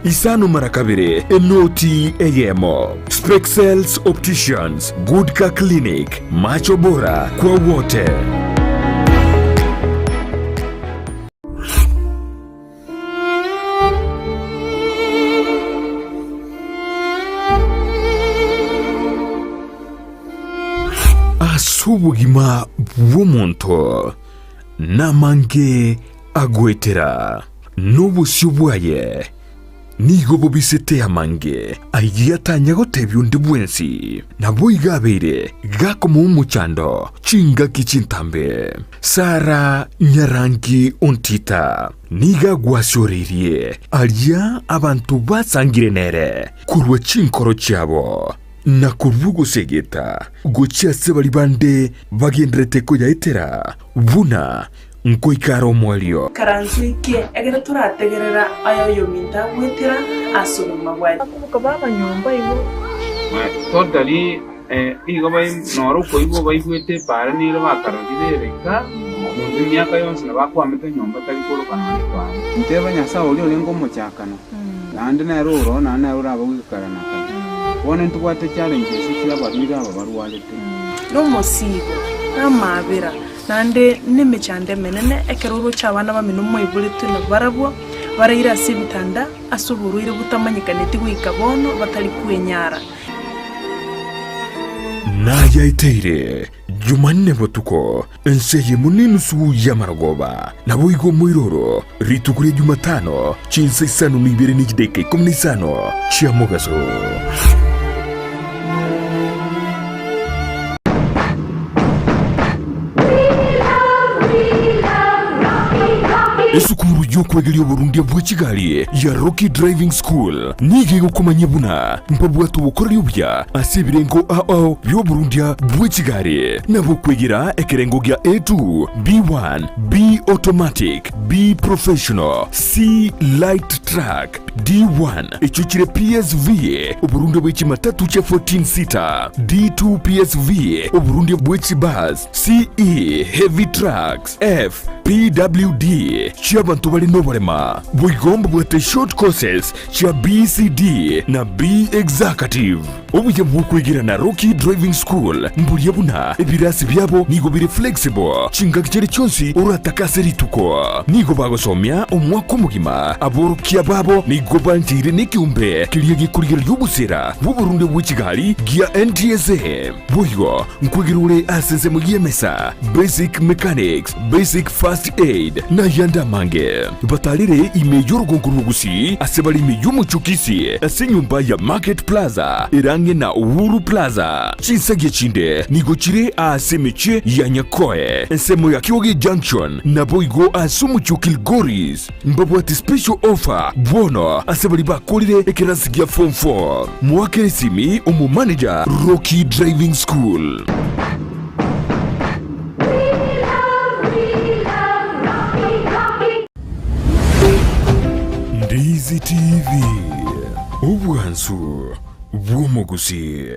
isano marakabire enoti yemo. Spexels Opticians, Goodka Clinic, macho bora kwa wote. Asubugima bw'omuntu namange agwetera n'obusyo bwaye nigo bobisete amange ayatanya gotebya undi bwensi nabo igabire gakoma umuchando chinga kichintambe Sara Nyarangi Ontita niga gwashorerie alya abantu basangire nere kurwa chinkoro cyabo na kurvugo segeta gochia sebali bande bagendrete ko yaitera buna nko ikaro mwalio karanzi ke egera turategerera ayo yominda wetera asoma gwari akubuka baba nyomba ibo totally igo bai noro ko ibo bai gwete para ni ro bakarondire ka mundu myaka yonse na bakwamete nyomba tari ko kana kwa nteba nyasa oli oli ngo muchakana nande na ruro na na ura bagukarana wone ntwate challenge sikira babira babarwalete no mosigo amabira nande nemechande menene ekeruru chabana bamino moibulete na barabwo barayira sibitanda asuburuire butamanyikane tigwika bono batari kwenyara nayaiteire Jumanne botuko Ense munini su ya Maragoba nabo igo mwiroro ritukure Jumatano chinsa isano n'ibere n'igideke 15 cia mugaso. Esukuru y'okwegeria Burundi bwa Kigali ya Rocky Driving School nige gukomanya buna mpabwa tubukorera ubya asibirengo ao byo Burundi bwa Kigali nabo kwegera ekerengo gya A2 B1 B automatic B professional C light track D1 echuchire PSV Burundi bwa Kimatatu cha 14 seater D2 PSV Burundi bwa Kibas CE heavy trucks F PWD chia bantu bali noborema bwigomba bwete short courses chia BCD na B executive obuye bwukwigira na Rocky Driving School mburiye buna ebirasi byabo nigo biri flexible chinga kicere cyonsi urataka rituko nigo bagosomya umwaka mugima aborukiya babo nigo banjire n'ikiumbe kiriye gikurira y'ubusera bu Burundi bwa Kigali gia NTSA buyo nkwigirure asenze mu yemesa basic mechanics basic first aid na yanda mange batalire imeyo rugonguru Gusii asebali imeyo muchukisi asenyumba ya Market Plaza irange na Uhuru Plaza chinsage chinde nigochire asemeche ya Nyakoe ensemo ya Kioge Junction na boigo asumuchukil Goris mbabwati special offer bono asebali bakolire ekerasigia form 4 mwakere simi umu manager Rocky Driving School. Ndizi TV ubwansu bw'umuguzi.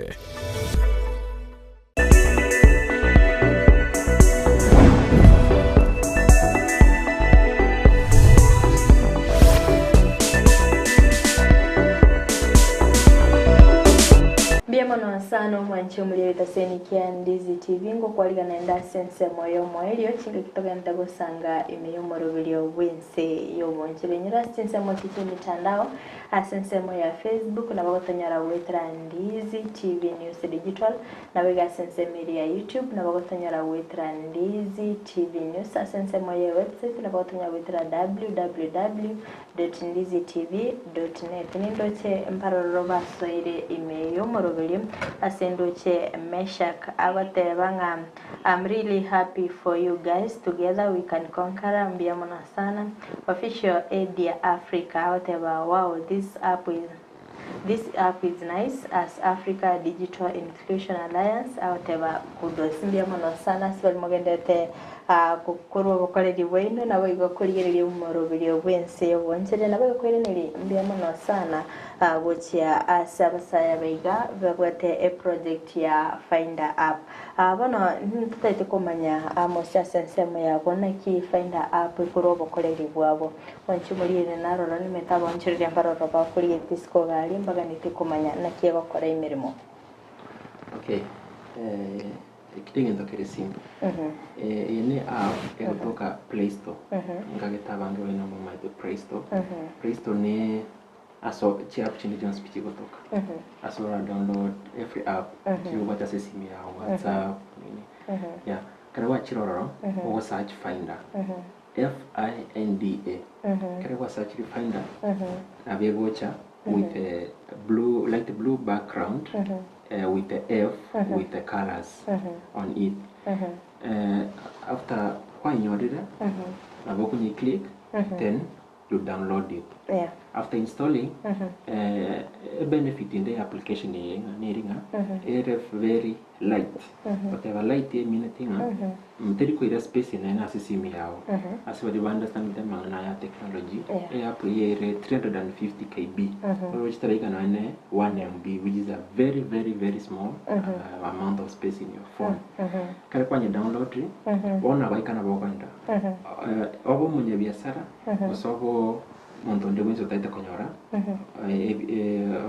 Biamono asano mwancho mulireta senikia Ndizi TV ngo kwaliga naenda sense moyo moelio chinga kitoka ndagosanga imeyomoro bilio wense yo mwanchile nyira sense mo kiti mitandao asense mo ya Facebook na bagotanyara wetra Ndizi TV News Digital na wega sense media YouTube na bagotanyara wetra Ndizi TV News asense mo ya website na bagotanyara wetra www.ndizitv.net nindoche mparoro basoire imeyomoro asendoche Meshak abatebanga. I'm really happy for you guys. Together we can conquer. Mbiamona sana official Adia Africa abateba. Wow, this app is nice as Africa Digital Inclusion Alliance abateba kudos. Mbiamona sana sibali mogendete kukuru bukoreri wenu na bwo kurigerera umuro biri wense wonchede na bwo kwereneri mbiamona sana gochia asabasaya beiga bagwete a project ya Finda app bana ntete komanya Amos sensemo ya gona ki Finda app kurobo koreri bwabo onchumurire naroro nimetaba onchirire mbaro roba kuri disco gali mbaga nitikomanya nakiye bakora imirimo. Okay, kitinga ndokere simba ene app kutoka Play Store ngageta bantu bene mu my Play Store. Play Store ne aso chiap chini jons pichi kutoka aso download every app you watch as simu ya WhatsApp nini yeah karawa chiroro o search Finda FINDA karawa search Finda abegocha with a blue light blue background with the F with the colors on it. After when you order you click then you download it. After installing a benefit in the application it is very light. Whatever light mteri kuira space ina asisimi yao as we understand the mangana technology app here 350 kb which take an 1 MB which is a very small amount of space in your phone. Kale kwanye download bona baikana bokanda obo munye biashara osobo montonde mwezo taita konyora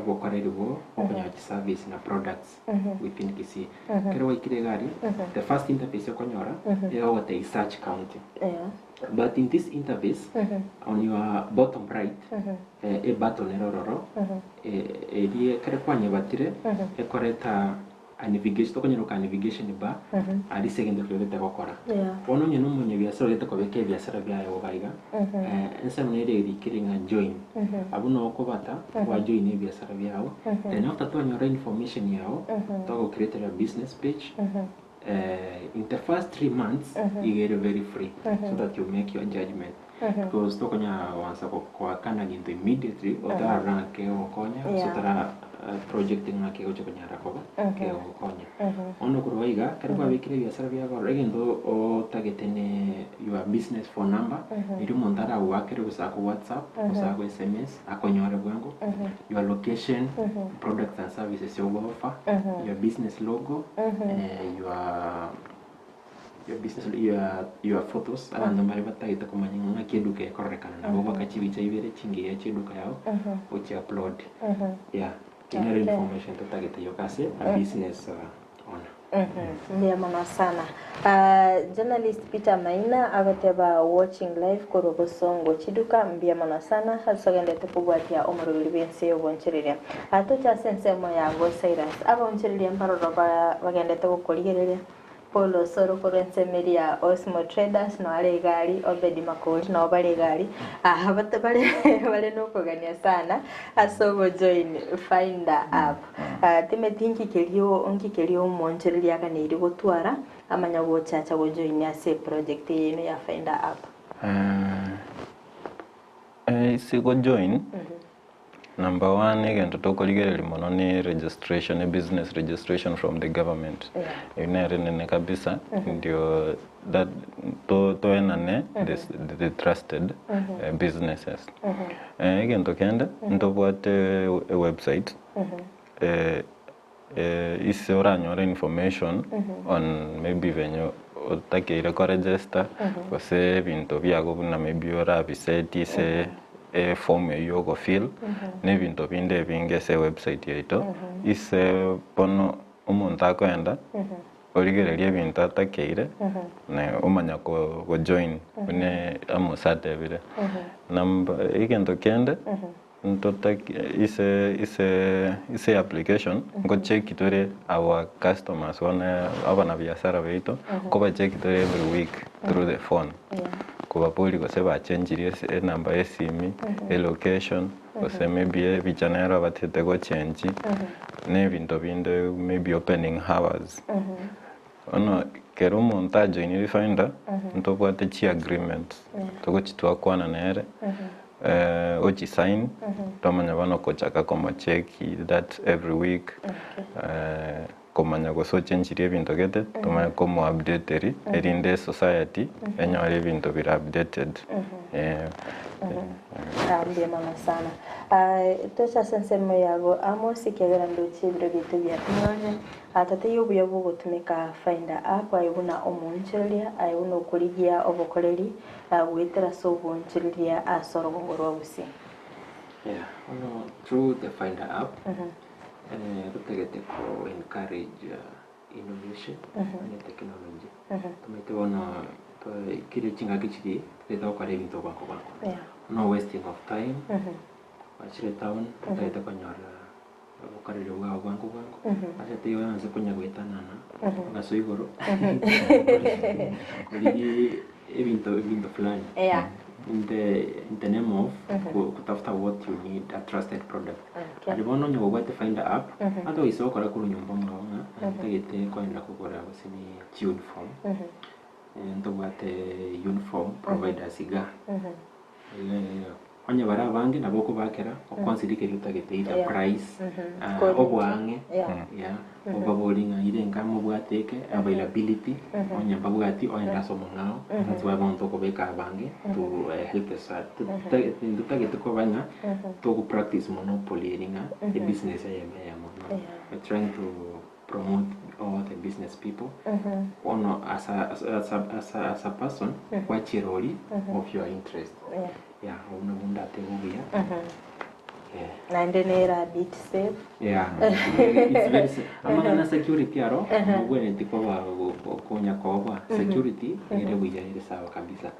bokoreri bo okonya service na products within Kisii. Kero waikire gari the first interface konyora what a search county. But in this interface on your bottom right a button erororo kere kwanye batire ekoreta navigation tokonyero ka navigation ba ari second floor te gokora ono nyeno munye biasara lete ko beke biasara byayo baiga ense munere ikiringa join abuno okobata wa join biasara byawo then after to nyora information yawo to create a business page in the first 3 months you get very free so that you make your judgment because tokonya wansa kwa kana ginto immediately otara ke okonya so tara projecting ngake ocho konyara koba ke okonya ono kurwaiga karwa bikire biasara byago regendo o tagetene your business phone number iri montara wakere usako WhatsApp usako SMS akonyore bwango your location products and services you offer your business logo your business your photos abantu bari batahita kumanya nkakeduka yakorekana nabo bakachibica ibere chingi ya chiduka yao uchi upload general information tutagete yokase a business owner Ndia mana sana. Journalist Peter Maina agateba watching live korogo songo chiduka mbia mana sana hasogende tukubwatia omorogiri bense yobonchereria. Atocha sense moya go Cyrus abonchereria mbaro roba bagende tukukoligereria. Polo soro korense media Osmo Traders no ale gari obedi makoli no bale gari abate bale no kogania sana asobo join Finda app time thinki kelio moncheria kana iri gotwara amanya gochacha go join ase project yenu ya Finda app si go join number 1 again to tokoligere mono ni registration business registration from the government inere kabisa ndio that to enane the trusted businesses again to kenda ndo what a website is oranyora information on maybe venyo otakeire ko register kose bintu byago buna maybe ora biseti se form yo go fill nebintu binde bingese website yaito ise pono umuntu akwenda origereria bintu atakeire na umanya ko join ne amusate bire number igendo kende ntota ise application go check itore our customers wana abana biasara beito ko ba check itore every week through the phone kuba poli ko seba change number esimi location ko se maybe vichanero batete go change ne bintu binde maybe opening hours ono kero montaje ni Finda ntobwate chi agreement to go chitwa kwana nere ochi sign tomanya bano kochaka koma check that every week komanya go so change bintu gete tomanya komo update in the society enyore bintu bira updated Ndiye mama sana. Tosha sense moyago Amos ikegera ndochi biro bitu bya none atate yobu yobu gutumika Finda app ayibuna omuncheria ayibuna okuligia obokoleri gwetera so boncheria asoro ngoro busi. Through the Finda app tutagete ko encourage innovation and technology. Tumete wana kile chinga kichiri leta kwa bintu bako no wasting of time achire town tutaita konyora ukarire wa bangu acha teyo yanze kunya gwetanana ngaso igoro ebintu fulani in the name of kutafuta what you need, a trusted product. Alibono nyo gwate Finda app ato isokora kuru nyumba mwaona tegete kwenda kugora basini uniform ndo gwate uniform provider siga anya bara bange naboko bakera okonsidike lutagete ita price obwange obabolinga irenga mu bwateke availability anya babwati oenda somo ngao atwa bonto ko beka bange to help us tutagete ko banya to practice monopoly ringa the business ya mono we're trying to promote all the business people ono as a person what role of your interest una bunda te ubia naende nera bit safe it's very amagana security aro mugwene tiko ba konya koba security ere buya ere sawa kabisa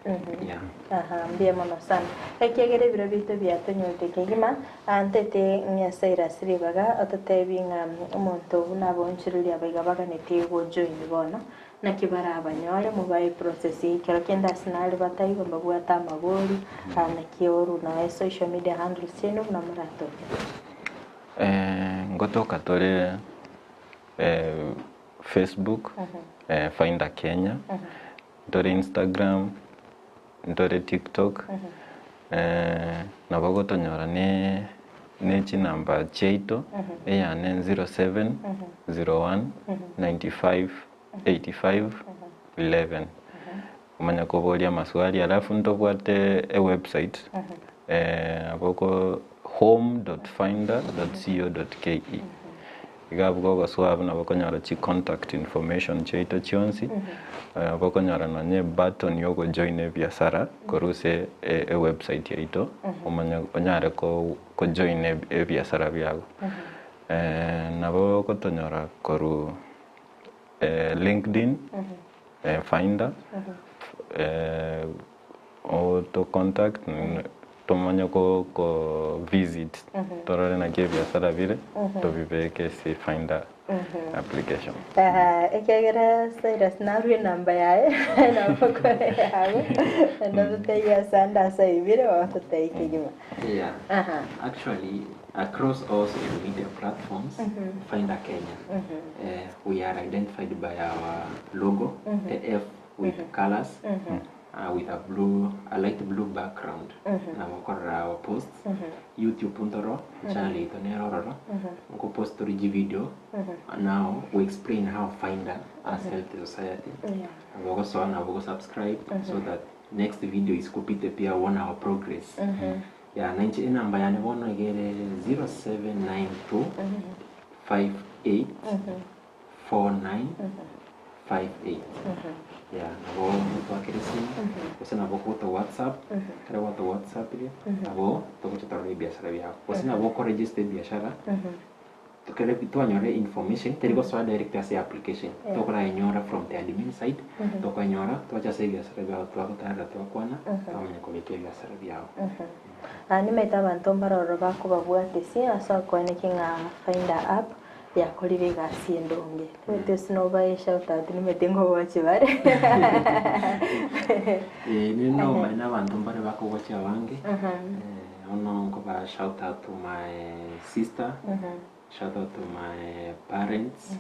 mbia mono sana ekegere biro bito byatonyote kegima antete nya Cyrus ribaga atatebinga umuntu bunabonchirulia baigabaga netego join bono na kibara abanyore mubaye process kero kenda sinali bataigo mbagwata magori na kioru na social media handles chenu na marato ngotoka tole Facebook Finda Kenya tole Instagram tole TikTok na bagotonyora ne chinamba cheito eyane 07 01 95 85 11 umanya kubolia maswali alafu ntobwate website aboko home.finda.co.ke igabwo goswab na bakonyara chi contact information cheito chionsi bakonyara nanye button yogo join biashara koruse website yeito umanya onyare ko join biashara byago nabo kotonyara koru LinkedIn Finda to contact tomanya ko visit torore na ke biashara vile to viveke si Finda application ekegera Cyrus na rui namba yae na bokore yawe na tutaiya sanda sai vile wa tutaike gima actually across all social media platforms Finda Kenya we are identified by our logo the F with colors with a light blue background na wakora our posts YouTube undoro channel ito neroro ko post rigi video now we explain how Finda has helped the society abogo so na abogo subscribe so that next video is kupite pia one our progress ya 90 namba yani bono igere 0792 58 49 58 ya nabo mtu akirisi kosa nabo kuto WhatsApp kare wato WhatsApp ile nabo tokuchitara biashara yako kosa nabo ko register biashara tukere bitwanyore information teriko so direct as application tokora nyora from the admin side tokanyora twacha save biashara yako twakotara twakwana twamenya ko beke biashara yako ani meta bantu mbaroro bako babwatisi asa kwenekinga Finda app ya kolive gasi ndonge twete sinoba shout out nimetengo wachi bare ni no maina bantu mbare bako wachi wange ono ko ba shout out to my sister shout out to my parents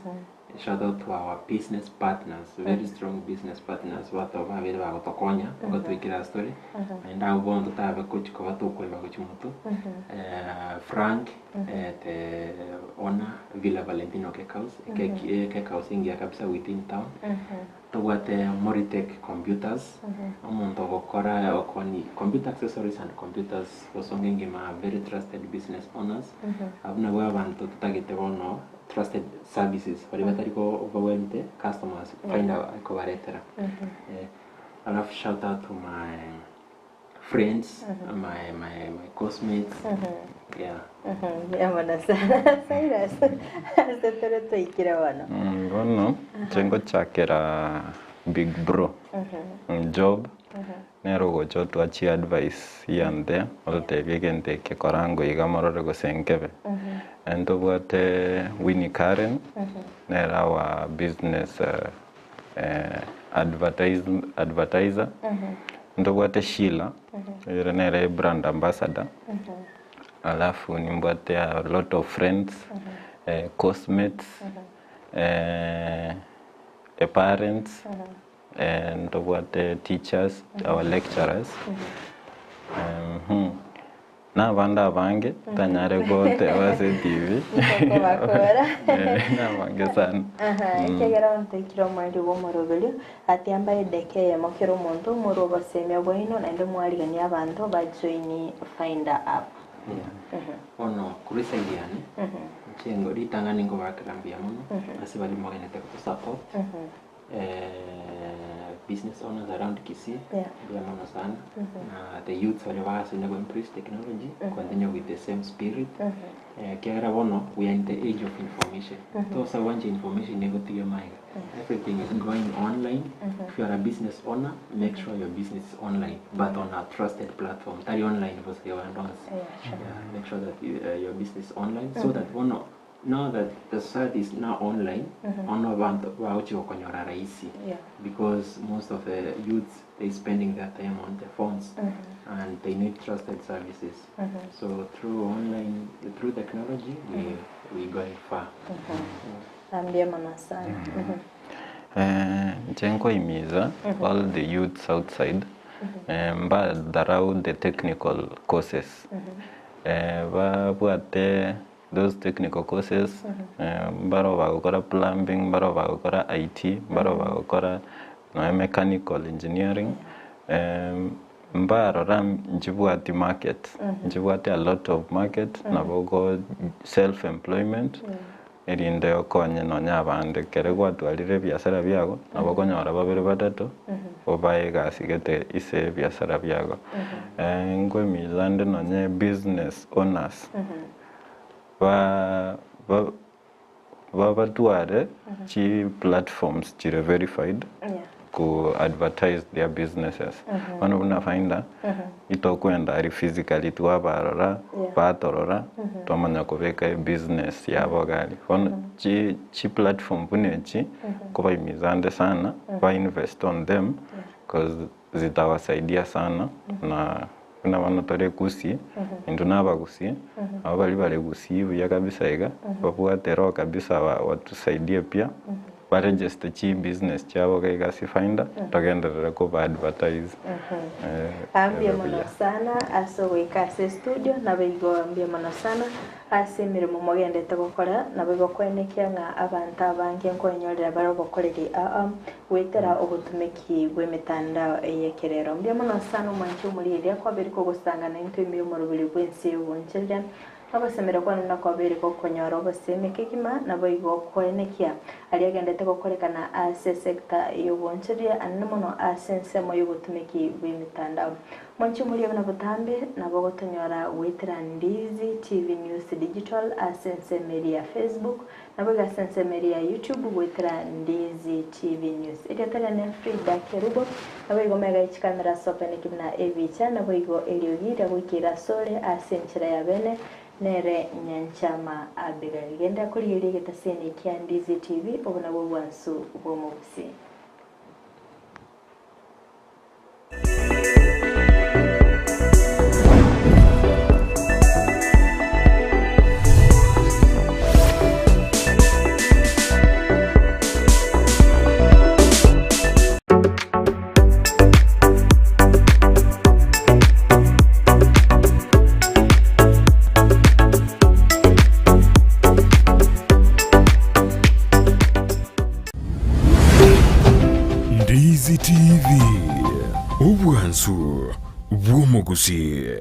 shout out to our business partners very strong business partners wato babiri bagotokonya bagotwikira story and I want to have a coach ko bato ko bagochimuto Frank the owner Villa Valentino Cake House ingia kabisa within town to what Moritech computers omuntu gokora okoni computer accessories and computers osongengi ma very trusted business owners abuna abantu tutagete bono trusted services for the overwhelmed customers Finda ko baretera alafu shout out to my friends my cosmates mana sana Cyrus asetore to ikira wana ngono chengo chakera big bro job nero gocho to achi advice yande ote vigente ke korango igamorore go senkebe ento bote Winnie Karen nera wa business advertiser ndo bote Sheila yere nera brand ambassador alafu nimbote a lot of friends cosmates parents and what teachers our lecturers na banda bange tanyare gote wase TV na bange sana kegera ntekiro mwandi wo morobeli atiamba edeke ya mokero muntu murobo semya bwino na ndo mwaligani abantu ba join Finda app ono kurisaidiane chengo ritangani ngo bakirambia muno asibali mwagenete ku support business owners around Kisii. Yeah. Maana sana. The youth wale wasi na embrace technology, continue with the same spirit. Kiara bono, we are in the age of information. Those are want information never to your mind. Everything is going online. If you are a business owner, make sure your business is online, but on a trusted platform. Tari online was your make sure that your business is online, so that one now that the site is now online, because most of the youths they spending their time on their phones and they need trusted services. So through online, through technology, we going far. Ambia manasana. Jengo imiza all the youths outside mba dharau the technical courses. Wabuate those technical courses, mbaro bagukora plumbing, mbaro bagukora IT, mbaro bagukora mechanical engineering, mbaro ram njibuati market, njibuati a lot of market, nabogo self-employment, irinde okonye nonya bande kere gwatwalire biashara byago, nabogo nyora babere batatu, obaye gasigete ise biashara byago. Ngwe milande nonye business owners. Batware chi platforms chire verified ku advertise their businesses. One of na Finda ito kwenda ari physically tuwabarora batorora tomanya kubeka business yabo gali. Chi platform punechi kuba imizande sana ba invest on them because zitawasaidia sana na kuna wanatore Gusii indunaba Gusii abali bale Gusii buya kabisa ega babuatero kabisa watusaidie pia ba register chi business chabo kaiga si Finda tugenda ko ba advertise. Ambia mona sana aso weka studio na bigo ambia mona sana ase mirimo mogendete gukora na bigo kwenekia nga abantu abangi nkonyorera baro gukoreri wetera obutumeki bw'emitandao eyekerero. Ambia mona sana mwanchi umuriria kwa beriko gusangana into imirimo rubiri bwensi ubunchirya abasemera kwa nuna kwa beriko konyora obasemeke kima na bigo kwenekia ali agendete gukorekana ase sector y'ubunchirya animono ase nsemo y'obutumeki bw'emitandao. Mwanchi umuriria na butambe na bogo tonyora wetera Ndizi TV News Digital Ense media Facebook na boga Ense media YouTube wetera Ndizi TV News. Ikatala ne Finda kerubo na bogo mega ichikamera sopene kimna evicha na bogo eliogira wikira sole asenchira ya bene nere nyanchama abigali genda kuri yiri getasene kya Ndizi TV obona bo bwansu bo mubusi. Ndizi TV, obwansu bw'omu Gusii.